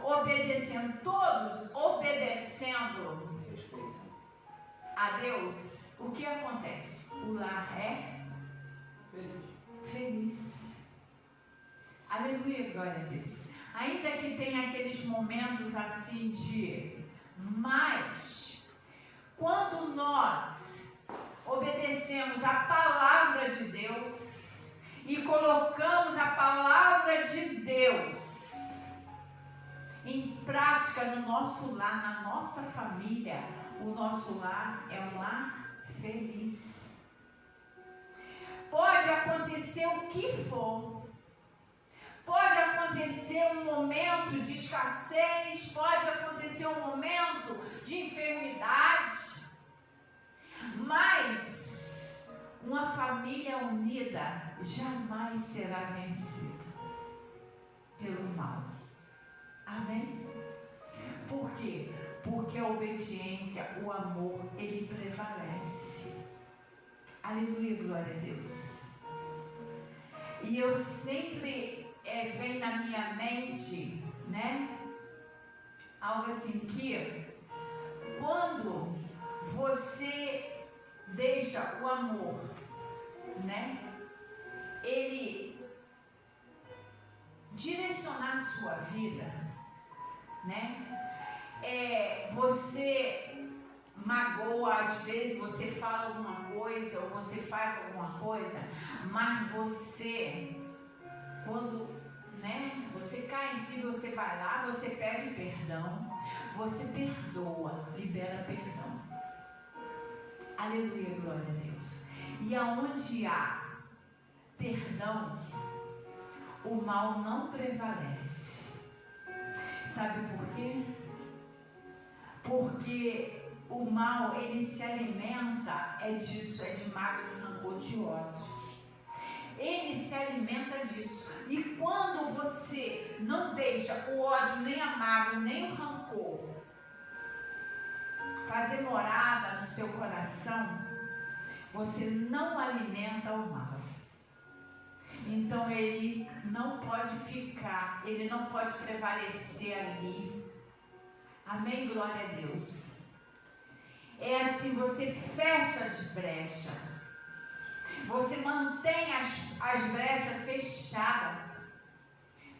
Obedecendo, todos obedecendo a Deus, o que acontece? O lar é feliz. Aleluia, glória a Deus. Ainda que tenha aqueles momentos assim de, mas quando nós obedecemos a palavra de Deus e colocamos a palavra de Deus em prática no nosso lar, na nossa família, o nosso lar é um lar feliz. Pode acontecer o que for, pode acontecer um momento de escassez, pode acontecer um momento de enfermidade, mas uma família unida jamais será vencida pelo mal. Amém? Por quê? Porque a obediência, o amor, ele prevalece. Aleluia, glória a Deus. E eu sempre vem na minha mente, né? Algo assim que quando você deixa o amor, né? Ele direcionar a sua vida, né? Você magoa, às vezes você fala alguma coisa ou você faz alguma coisa, mas você, quando, né, você cai em si, você vai lá, você pede perdão, você perdoa, libera perdão. Aleluia, glória a Deus. E aonde há perdão, o mal não prevalece. Sabe por quê? Porque o mal, ele se alimenta, é disso, é de mágoa, de rancor, de ódio. ele se alimenta disso. E quando você não deixa o ódio, nem a mágoa, nem o rancor fazer morada no seu coração, você não alimenta o mal. Então ele não pode ficar, ele não pode prevalecer ali. Amém? Glória a Deus. É assim, você fecha as brechas. Você mantém as brechas fechadas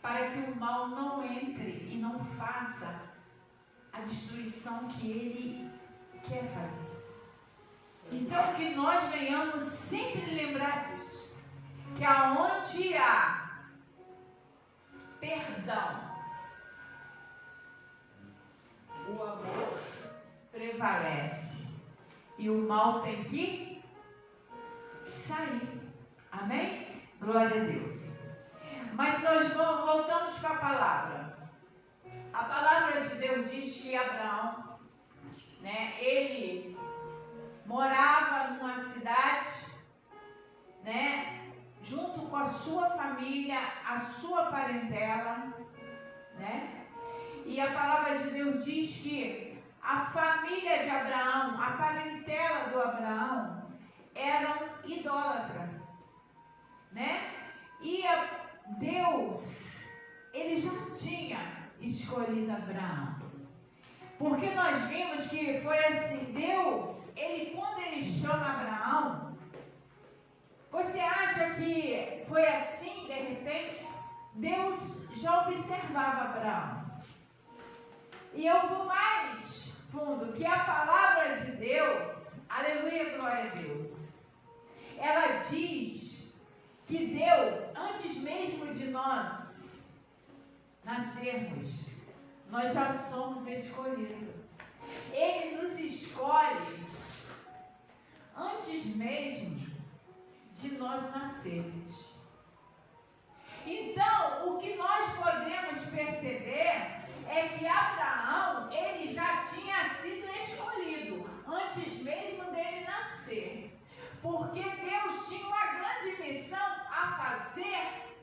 para que o mal não entre e não faça a destruição que ele quer fazer. Então que nós venhamos sempre lembrar disso, que aonde há perdão, o amor prevalece e o mal tem que sair. Amém? Glória a Deus. Mas nós voltamos para a palavra. A palavra de Deus diz que Abraão, né, ele morava numa cidade, né, junto com a sua família, a sua parentela, né? E a palavra de Deus diz que a família de Abraão, a parentela do Abraão, eram idólatras, né? E Deus, ele já tinha escolhido Abraão. Porque nós vimos que foi assim, Deus, quando ele chama Abraão, você acha que foi assim, de repente? Deus já observava Abraão. E eu vou mais fundo, que a palavra de Deus, aleluia, glória a Deus, ela diz que Deus, antes mesmo de nós nascermos, nós já somos escolhidos. Ele nos escolhe antes mesmo de nós nascermos. Então, o que nós podemos perceber é que Abraão, ele já tinha sido escolhido antes mesmo dele nascer. Porque Deus tinha uma grande missão a fazer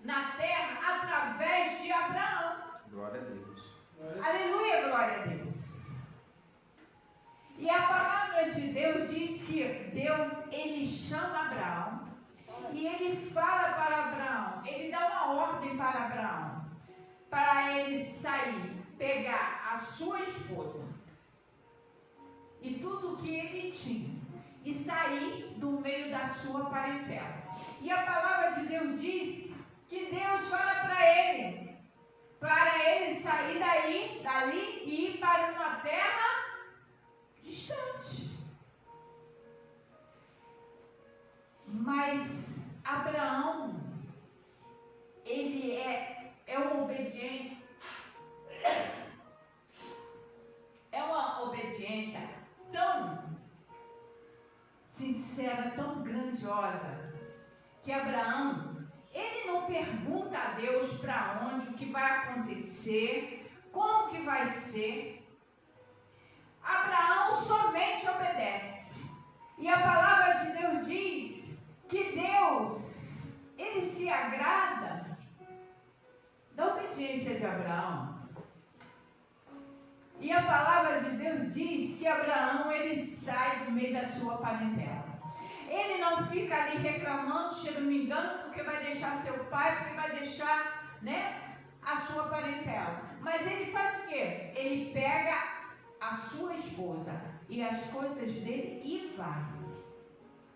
na terra através de Abraão. Glória a Deus. Aleluia, glória a Deus. E a palavra de Deus diz que Deus, ele chama Abraão e ele fala para Abraão, ele dá uma ordem para Abraão, para ele sair, pegar a sua esposa e tudo o que ele tinha e sair do meio da sua parentela. E a palavra de Deus diz que Deus fala para ele sair dali e ir para uma terra distante. Mas Abraão, ele é uma obediência, tão sincera, tão grandiosa, que Abraão, ele não pergunta a Deus para onde, o que vai acontecer, como que vai ser. Abraão somente obedece. E a palavra de Deus diz que Deus, ele se agrada da obediência de Abraão. E a palavra de Deus diz que Abraão, ele sai do meio da sua parentela. Ele não fica ali reclamando, choramingando, porque vai deixar seu pai, porque vai deixar, né, a sua parentela. Mas ele faz o quê? Ele pega a sua esposa e as coisas dele e vai.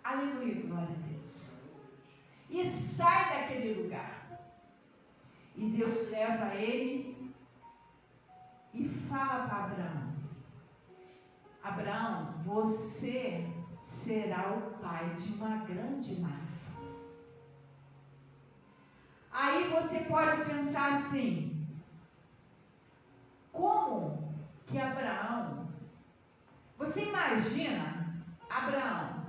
Aleluia, glória a Deus. E sai daquele lugar. E Deus leva ele e fala para Abraão: Abraão, você será o pai de uma grande nação. Aí você pode pensar assim: como que Abraão, você imagina Abraão,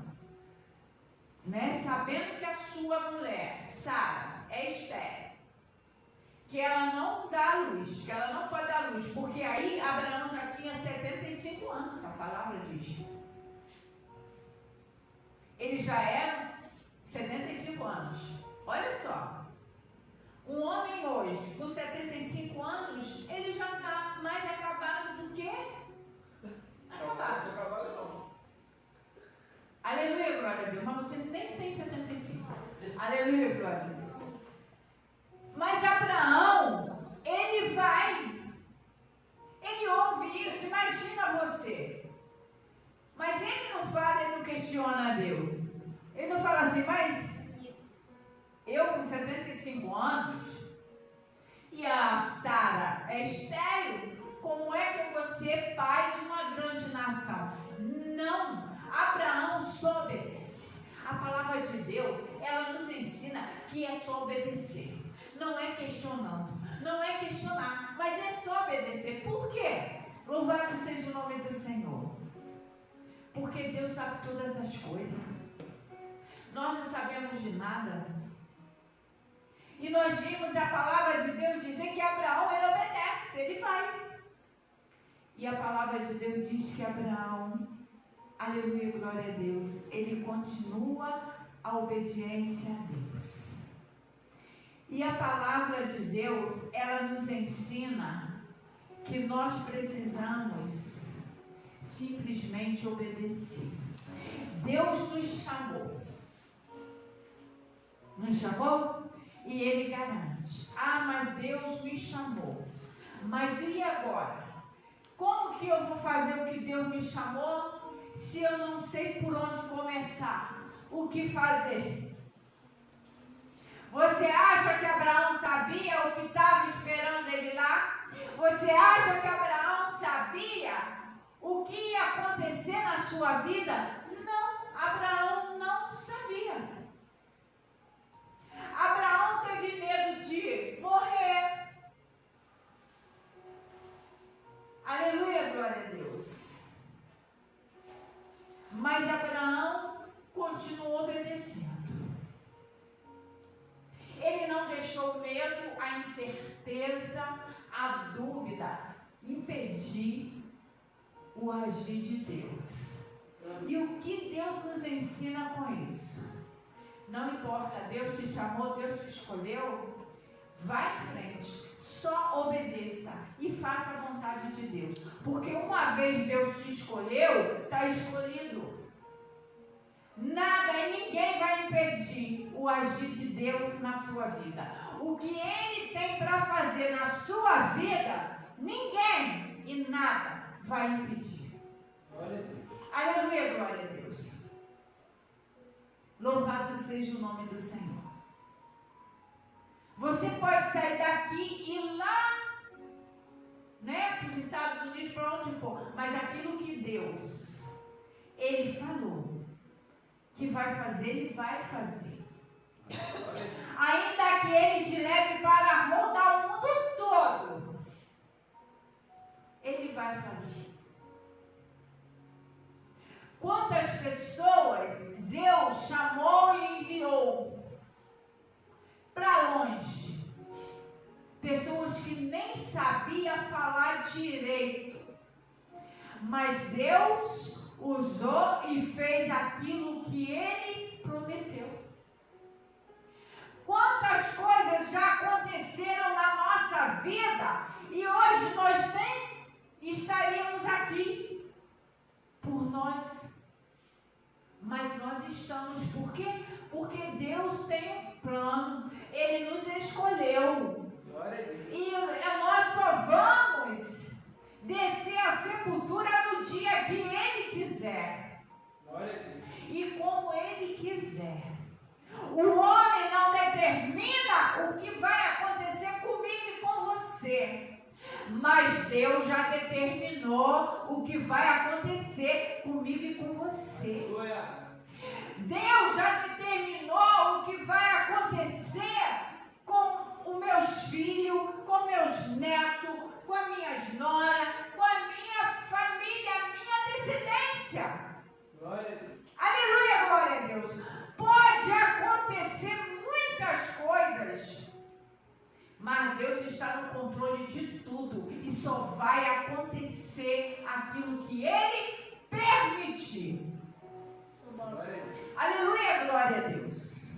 né, sabendo que a sua mulher, Sara, é estéril, que ela não dá luz, que ela não pode dar luz, porque aí Abraão já tinha 75 anos, a palavra diz. Ele já era 75 anos. Olha só. Um homem hoje, com 75 anos, ele já está mais acabado do que? Acabado. Aleluia, glória a Deus. Mas você nem tem 75. Aleluia, glória a Deus. Mas Abraão, ele ouve isso, imagina você. Mas ele não fala, ele não questiona a Deus. Ele não fala assim, mas eu com 75 anos e a Sara é estéril, como é que eu vou ser pai de uma grande nação? Não, Abraão só obedece. A palavra de Deus, ela nos ensina que é só obedecer. Não é questionando, não é questionar, mas é só obedecer. Por quê? Louvado seja o nome do Senhor. Porque Deus sabe todas as coisas. Nós não sabemos de nada. E nós vimos a palavra de Deus dizer que Abraão, ele obedece, ele vai. E a palavra de Deus diz que Abraão, aleluia, glória a Deus, ele continua a obediência a Deus. E a palavra de Deus, ela nos ensina que nós precisamos simplesmente obedecer. Deus nos chamou. Nos chamou? E Ele garante. Ah, mas Deus me chamou. Mas e agora? Como que eu vou fazer o que Deus me chamou se eu não sei por onde começar? O que fazer? Você acha que Abraão sabia o que estava esperando ele lá? Você acha que Abraão sabia o que ia acontecer na sua vida? Não, Abraão não sabia. Abraão teve medo de morrer. Aleluia, glória a Deus. Mas Abraão continuou obedecendo. Ele não deixou o medo, a incerteza, a dúvida impedir o agir de Deus. E o que Deus nos ensina com isso? Não importa, Deus te chamou, Deus te escolheu, vai em frente, só obedeça e faça a vontade de Deus. Porque uma vez Deus te escolheu, está escolhido. Nada e ninguém vai impedir o agir de Deus na sua vida. O que Ele tem para fazer na sua vida, ninguém e nada vai impedir. Glória a Deus. Aleluia, glória a Deus. Louvado seja o nome do Senhor. Você pode sair daqui e ir lá, né, para os Estados Unidos, para onde for. Mas aquilo que Deus, Ele falou que vai fazer, Ele vai fazer. Ainda que Ele te leve para rodar o mundo todo, Ele vai fazer. Quantas pessoas Deus chamou e enviou para longe? Pessoas que nem sabiam falar direito, mas Deus usou e fez aquilo que Ele prometeu. Quantas coisas já aconteceram na nossa vida e hoje nós nem estaríamos aqui por nós. Mas nós estamos, por quê? Porque Deus tem um plano, Ele nos escolheu. E nós só vamos descer a sepultura no dia que Ele quiser. E como Ele quiser. O homem não determina o que vai acontecer comigo e com você. Mas Deus já determinou o que vai acontecer comigo e com você. Deus já determinou o que vai acontecer com os meus filhos, com meus netos, com as minhas noras, com a minha família, a minha descendência. Glória a Deus. Aleluia, glória a Deus. Pode acontecer muitas coisas, mas Deus está no controle de tudo e só vai acontecer aquilo que Ele permitir. Aleluia, glória a Deus.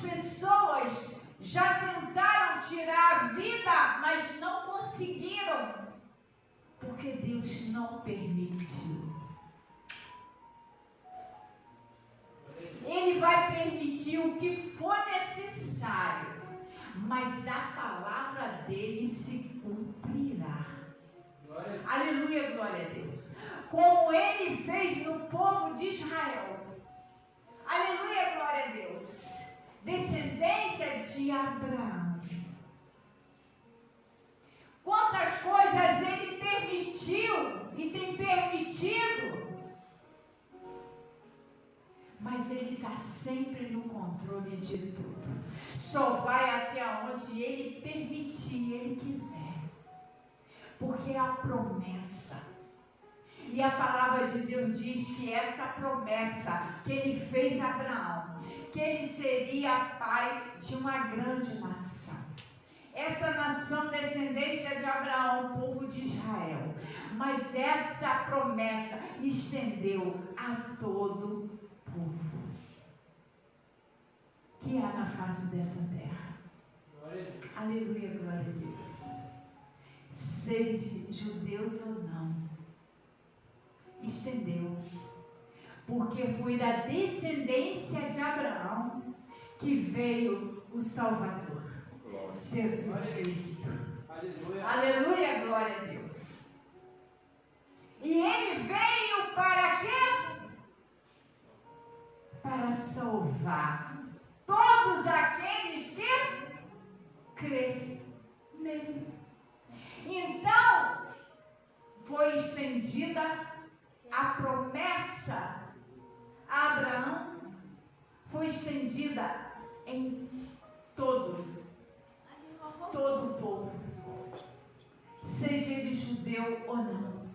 pessoas já tentaram tirar a vida, mas não conseguiram, porque Deus não permitiu. Ele vai permitir o que for necessário, mas a palavra dele se cumprirá. Aleluia, glória a Deus. Como ele fez no povo de Israel. Aleluia, glória a Deus. Descendência de Abraão. Quantas coisas ele permitiu e tem permitido, mas ele está sempre no controle de tudo. Só vai até onde ele permitir, ele quiser. Porque é a promessa. E a palavra de Deus diz que essa promessa que ele fez a Abraão, que ele seria pai de uma grande nação. Essa nação descendência de Abraão, o povo de Israel. Mas essa promessa estendeu a todo povo que há na face dessa terra. Aleluia, glória a Deus. Seja judeus ou não, estendeu, porque foi da descendência de Abraão que veio o Salvador, Jesus Cristo. Aleluia, glória a Deus. E ele veio para quê? Para salvar todos aqueles que creem nele. Então, foi estendida a promessa a Abraão, foi estendida em todo o povo, seja ele judeu ou não.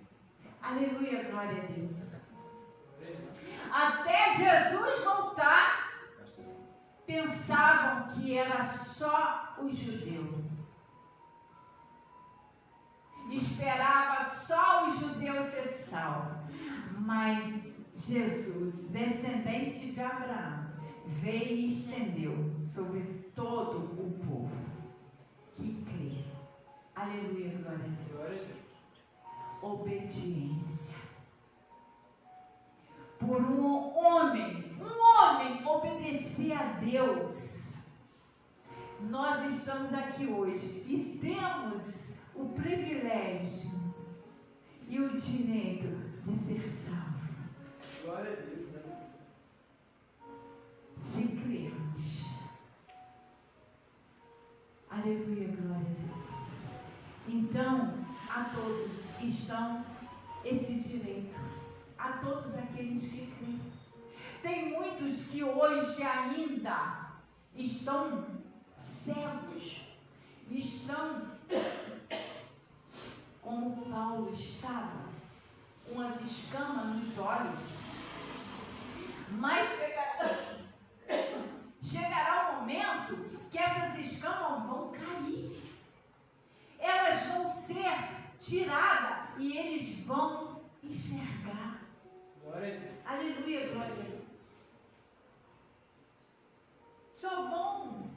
Aleluia, glória a Deus. Até Jesus voltar, pensavam que era só os judeus. Esperava só os judeus ser salvos. Mas Jesus, descendente de Abraão, veio e estendeu sobre todo o povo que crê. Aleluia, glória a Deus. Obediência. Por um homem obedecer a Deus, nós estamos aqui hoje e temos o privilégio e o direito de ser salvo. Glória a Deus. Se crermos. Aleluia, glória a Deus. Então, a todos estão esse direito. A todos aqueles que creem. Tem muitos que hoje ainda estão cegos. Estão como Paulo estava, com as escamas nos olhos. Mas chegará um momento que essas escamas vão cair. Elas vão ser tiradas e eles vão enxergar. Aleluia, glória a Deus. Só vão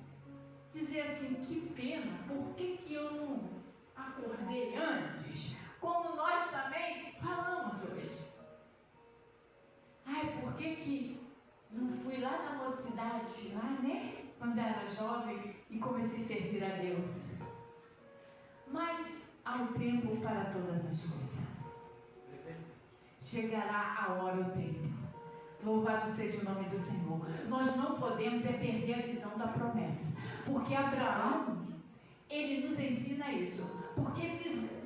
dizer assim, que pena, por que eu não acordei antes? Como nós também falamos hoje. Ai, por que não fui lá na mocidade, lá, né? Quando era jovem e comecei a servir a Deus. Mas há um tempo para todas as coisas. Chegará a hora, o tempo. Louvado seja o nome do Senhor. Nós não podemos perder a visão da promessa. Porque Abraão, ele nos ensina isso. Porque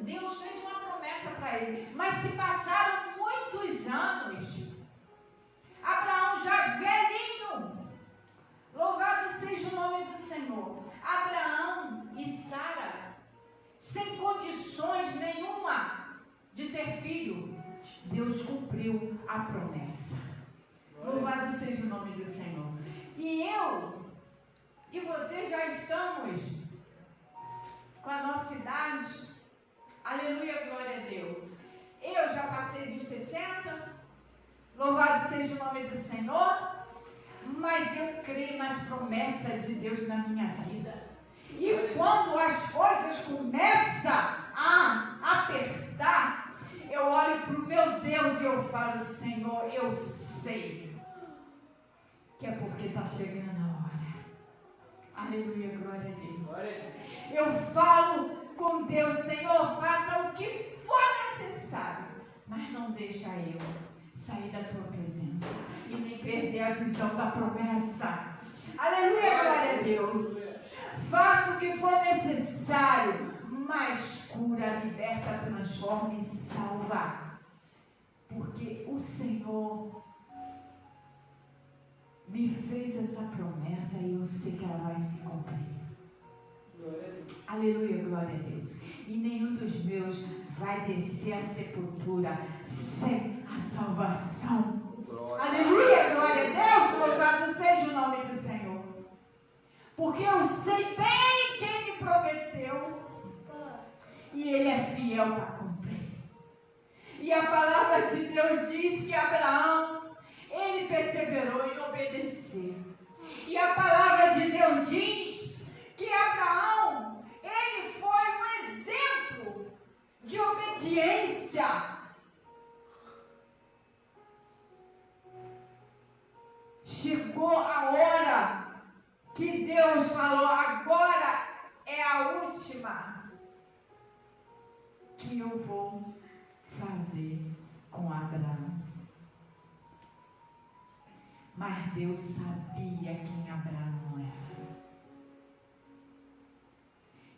Deus fez uma promessa para ele. Mas se passaram muitos anos. Abraão já velhinho. Louvado seja o nome do Senhor. Abraão e Sara, sem condições nenhuma de ter filho, Deus cumpriu a promessa. Louvado seja o nome do Senhor. E eu e você já estamos com a nossa idade. Aleluia, glória a Deus. Eu já passei dos 60. Louvado seja o nome do Senhor. mas eu creio nas promessas de Deus na minha vida. E quando as coisas começam a apertar, eu olho para o meu Deus e eu falo: Senhor, eu sei que é porque está chegando a hora. Aleluia, glória a Deus. Eu falo com Deus: Senhor, faça o que for necessário, mas não deixa eu sair da tua presença e nem perder a visão da promessa. Aleluia, glória a Deus. Faça o que for necessário, mas cura, liberta, transforma e salva. Porque o Senhor me fez essa promessa e eu sei que ela vai se cumprir. Aleluia, glória a Deus. E nenhum dos meus vai descer à sepultura sem a salvação. Aleluia, glória a Deus. Louvado seja o nome do Senhor. Porque eu sei bem quem me prometeu. E Ele é fiel para cumprir. E a palavra de Deus diz que Abraão, ele perseverou em obedecer. E a palavra de Deus diz que Abraão, ele foi um exemplo de obediência. Chegou a hora que Deus falou: agora é a última que eu vou fazer com Abraão. Mas Deus sabia quem Abraão era.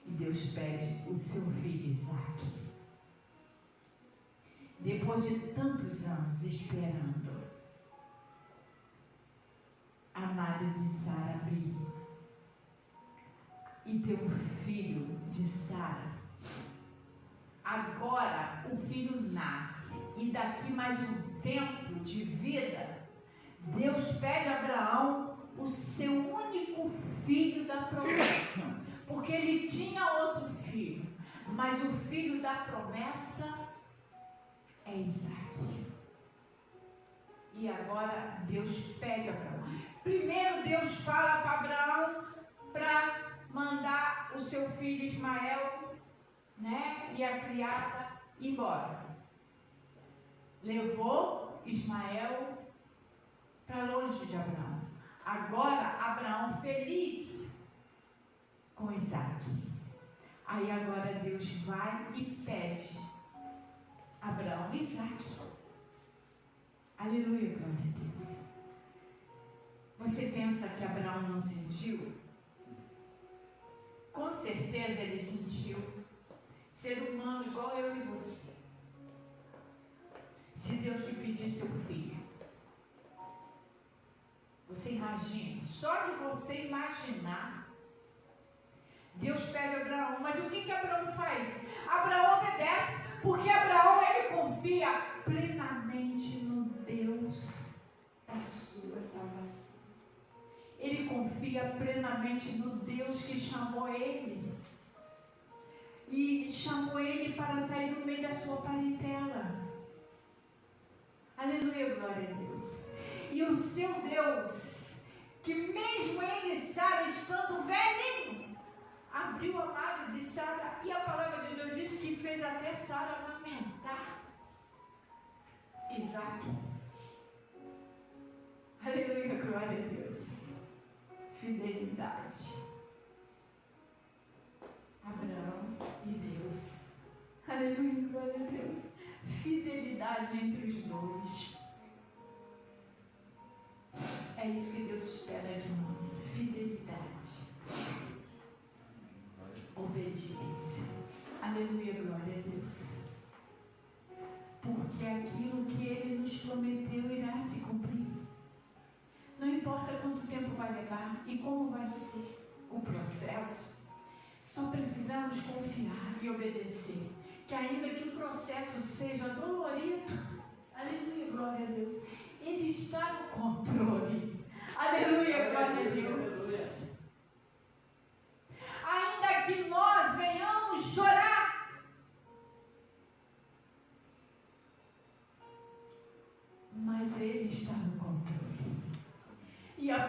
E Deus pede o seu filho Isaque. Depois de tantos anos esperando, a madre de Sara abriu e deu um filho de Sara. Agora o filho nasce e daqui mais um tempo de vida, Deus pede a Abraão o seu único filho da promessa, porque ele tinha outro filho, mas o filho da promessa é Isaque. E agora Deus pede a Abraão. Primeiro Deus fala para Abraão para mandar o seu filho Ismael, né, e a criada embora. Levou Ismael para longe de Abraão. Agora Abraão feliz com Isaque. Aí agora Deus vai e pede Abraão Isaque. Aleluia, glória a Deus. Você pensa que Abraão não sentiu? Com certeza ele sentiu. Ser humano igual eu e você. Se Deus te pedir seu filho, você imagina, só de você imaginar, Deus pede a Abraão. Mas o que Abraão faz? Abraão obedece, porque Abraão, ele confia plenamente no Deus da sua salvação. Ele confia plenamente no Deus que chamou ele. E chamou ele para sair do meio da sua parentela. Aleluia, glória a Deus. E o seu Deus, que mesmo ele e Sara estando velhinho, abriu a madre de Sara, e a palavra de Deus diz que fez até Sara lamentar Isaque. Aleluia, glória a Deus. Fidelidade. Abraão e Deus. Aleluia, glória a Deus. Fidelidade entre os dois. É isso que Deus espera de nós. Fidelidade. Obediência. Aleluia, glória a Deus. Porque aquilo que Ele nos prometeu irá se cumprir. Não importa quanto tempo vai levar e como vai ser o processo. Só precisamos confiar e obedecer. Que ainda que o processo seja dolorido, aleluia, glória a Deus, Ele está no controle. Aleluia, glória a Deus. Ainda que nós venhamos chorar, mas Ele está no controle. E a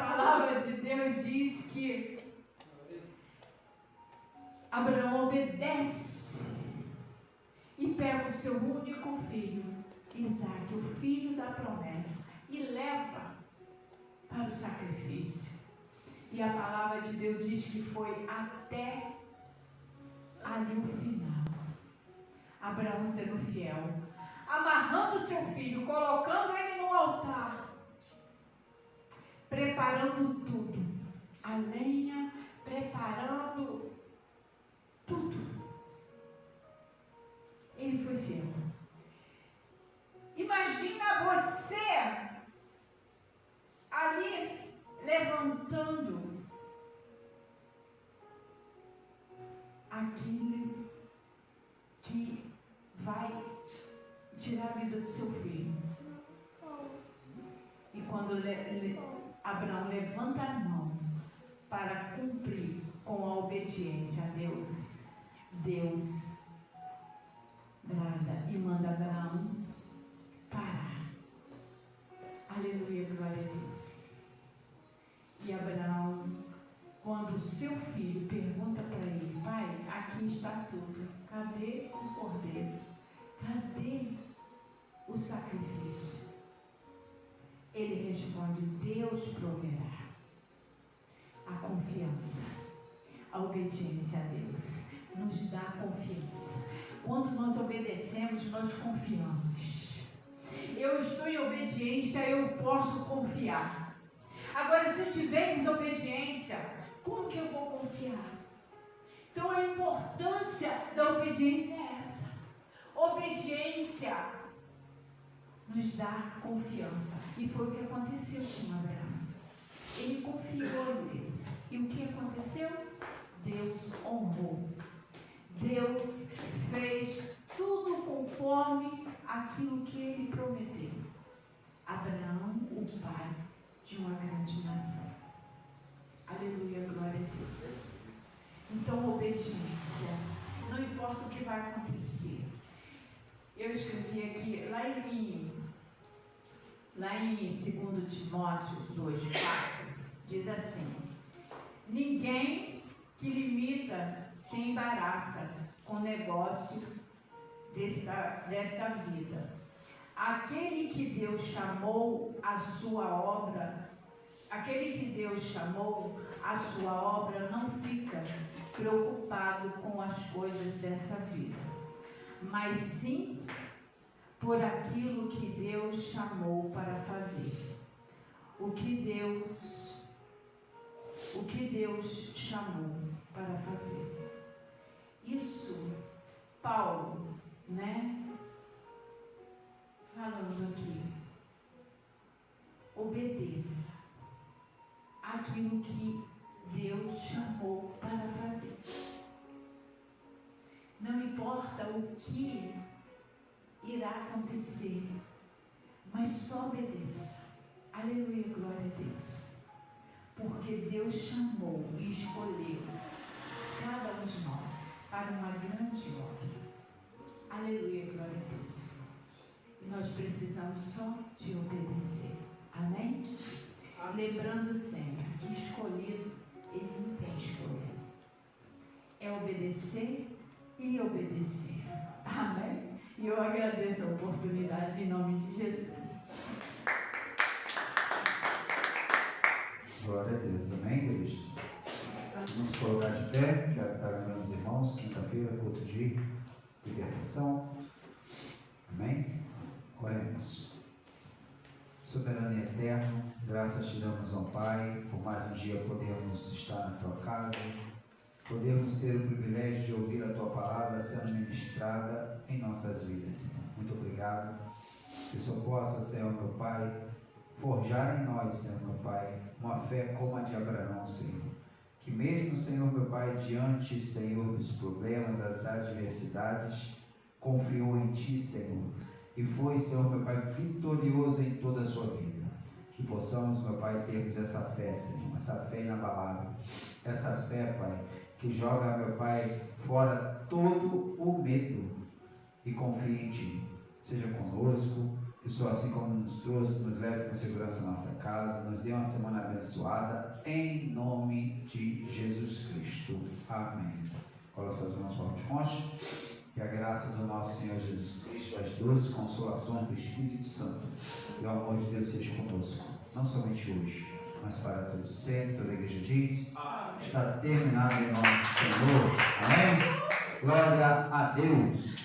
que Abraão obedece e pega o seu único filho, Isaque, o filho da promessa, e leva para o sacrifício. E a palavra de Deus diz que foi até ali o final. Abraão sendo fiel, amarrando o seu filho, colocando ele no altar, preparando tudo, a lenha, preparando tudo. Ele foi fiel. Imagina você ali levantando aquilo que vai tirar a vida do seu filho. E quando Abraão levanta a mão para cumprir com a obediência a Deus, Deus brada e manda Abraão parar. Aleluia, glória a Deus. E Abraão, quando o seu filho pergunta para ele: pai, aqui está tudo, cadê o cordeiro? Cadê o sacrifício? Ele responde: Deus proverá. A confiança, a obediência a Deus nos dá confiança. Quando nós obedecemos, nós confiamos. Eu estou em obediência, eu posso confiar. Agora, se eu tiver desobediência, como que eu vou confiar? Então, a importância da obediência é essa. Obediência nos dá confiança. E foi o que aconteceu com Abraão. Ele confiou em Deus. E o que aconteceu? Deus honrou. Deus fez tudo conforme aquilo que ele prometeu. Abraão, o pai de uma grande nação. Aleluia, glória a Deus. Então, obediência. Não importa o que vai acontecer. Eu escrevi aqui, lá em 2 Timóteo 2,4, diz assim: ninguém que limita se embaraça com o negócio desta vida. Aquele que Deus chamou a sua obra, não fica preocupado com as coisas dessa vida, mas sim por aquilo que Deus chamou para fazer. O que Deus chamou para fazer. Isso, Paulo, falando aqui, obedeça aquilo que Deus chamou para fazer. Não importa o que irá acontecer, mas só obedeça. Aleluia, glória a Deus. Porque Deus chamou e escolheu cada um de nós para uma grande obra. Aleluia, glória a Deus. E nós precisamos só de obedecer. Amém? Lembrando sempre que escolhido, ele não tem escolha. É obedecer e obedecer. Amém? E eu agradeço a oportunidade em nome de Jesus. Glória a Deus. Amém, igreja? Vamos colocar de pé. Quero estar lembrando os irmãos. Quinta-feira, culto de libertação. Amém? Oremos. Soberano e eterno, graças te damos ao Pai, por mais um dia podermos estar na tua casa, podermos ter o privilégio de ouvir a tua palavra sendo ministrada em nossas vidas, Senhor. Muito obrigado. Que o Senhor possa, Senhor, meu Pai, forjar em nós, Senhor, meu Pai, uma fé como a de Abraão, Senhor. Que mesmo, Senhor, meu Pai, diante, Senhor, dos problemas, das adversidades, confiou em Ti, Senhor. E foi, Senhor, meu Pai, vitorioso em toda a sua vida. Que possamos, meu Pai, termos essa fé, Senhor, essa fé inabalável. Essa fé, Pai, que joga, meu Pai, fora todo o medo e confie em Ti. Seja conosco, que só assim como nos trouxe, nos leve com segurança à nossa casa, nos dê uma semana abençoada, em nome de Jesus Cristo. Amém. Coloque suas mãos fortes rochas, que a graça do nosso Senhor Jesus Cristo, as doces consolações do Espírito Santo e o amor de Deus seja conosco, não somente hoje, mas para todos sempre. Toda a igreja diz: está terminado em nome do Senhor. Amém? Glória a Deus.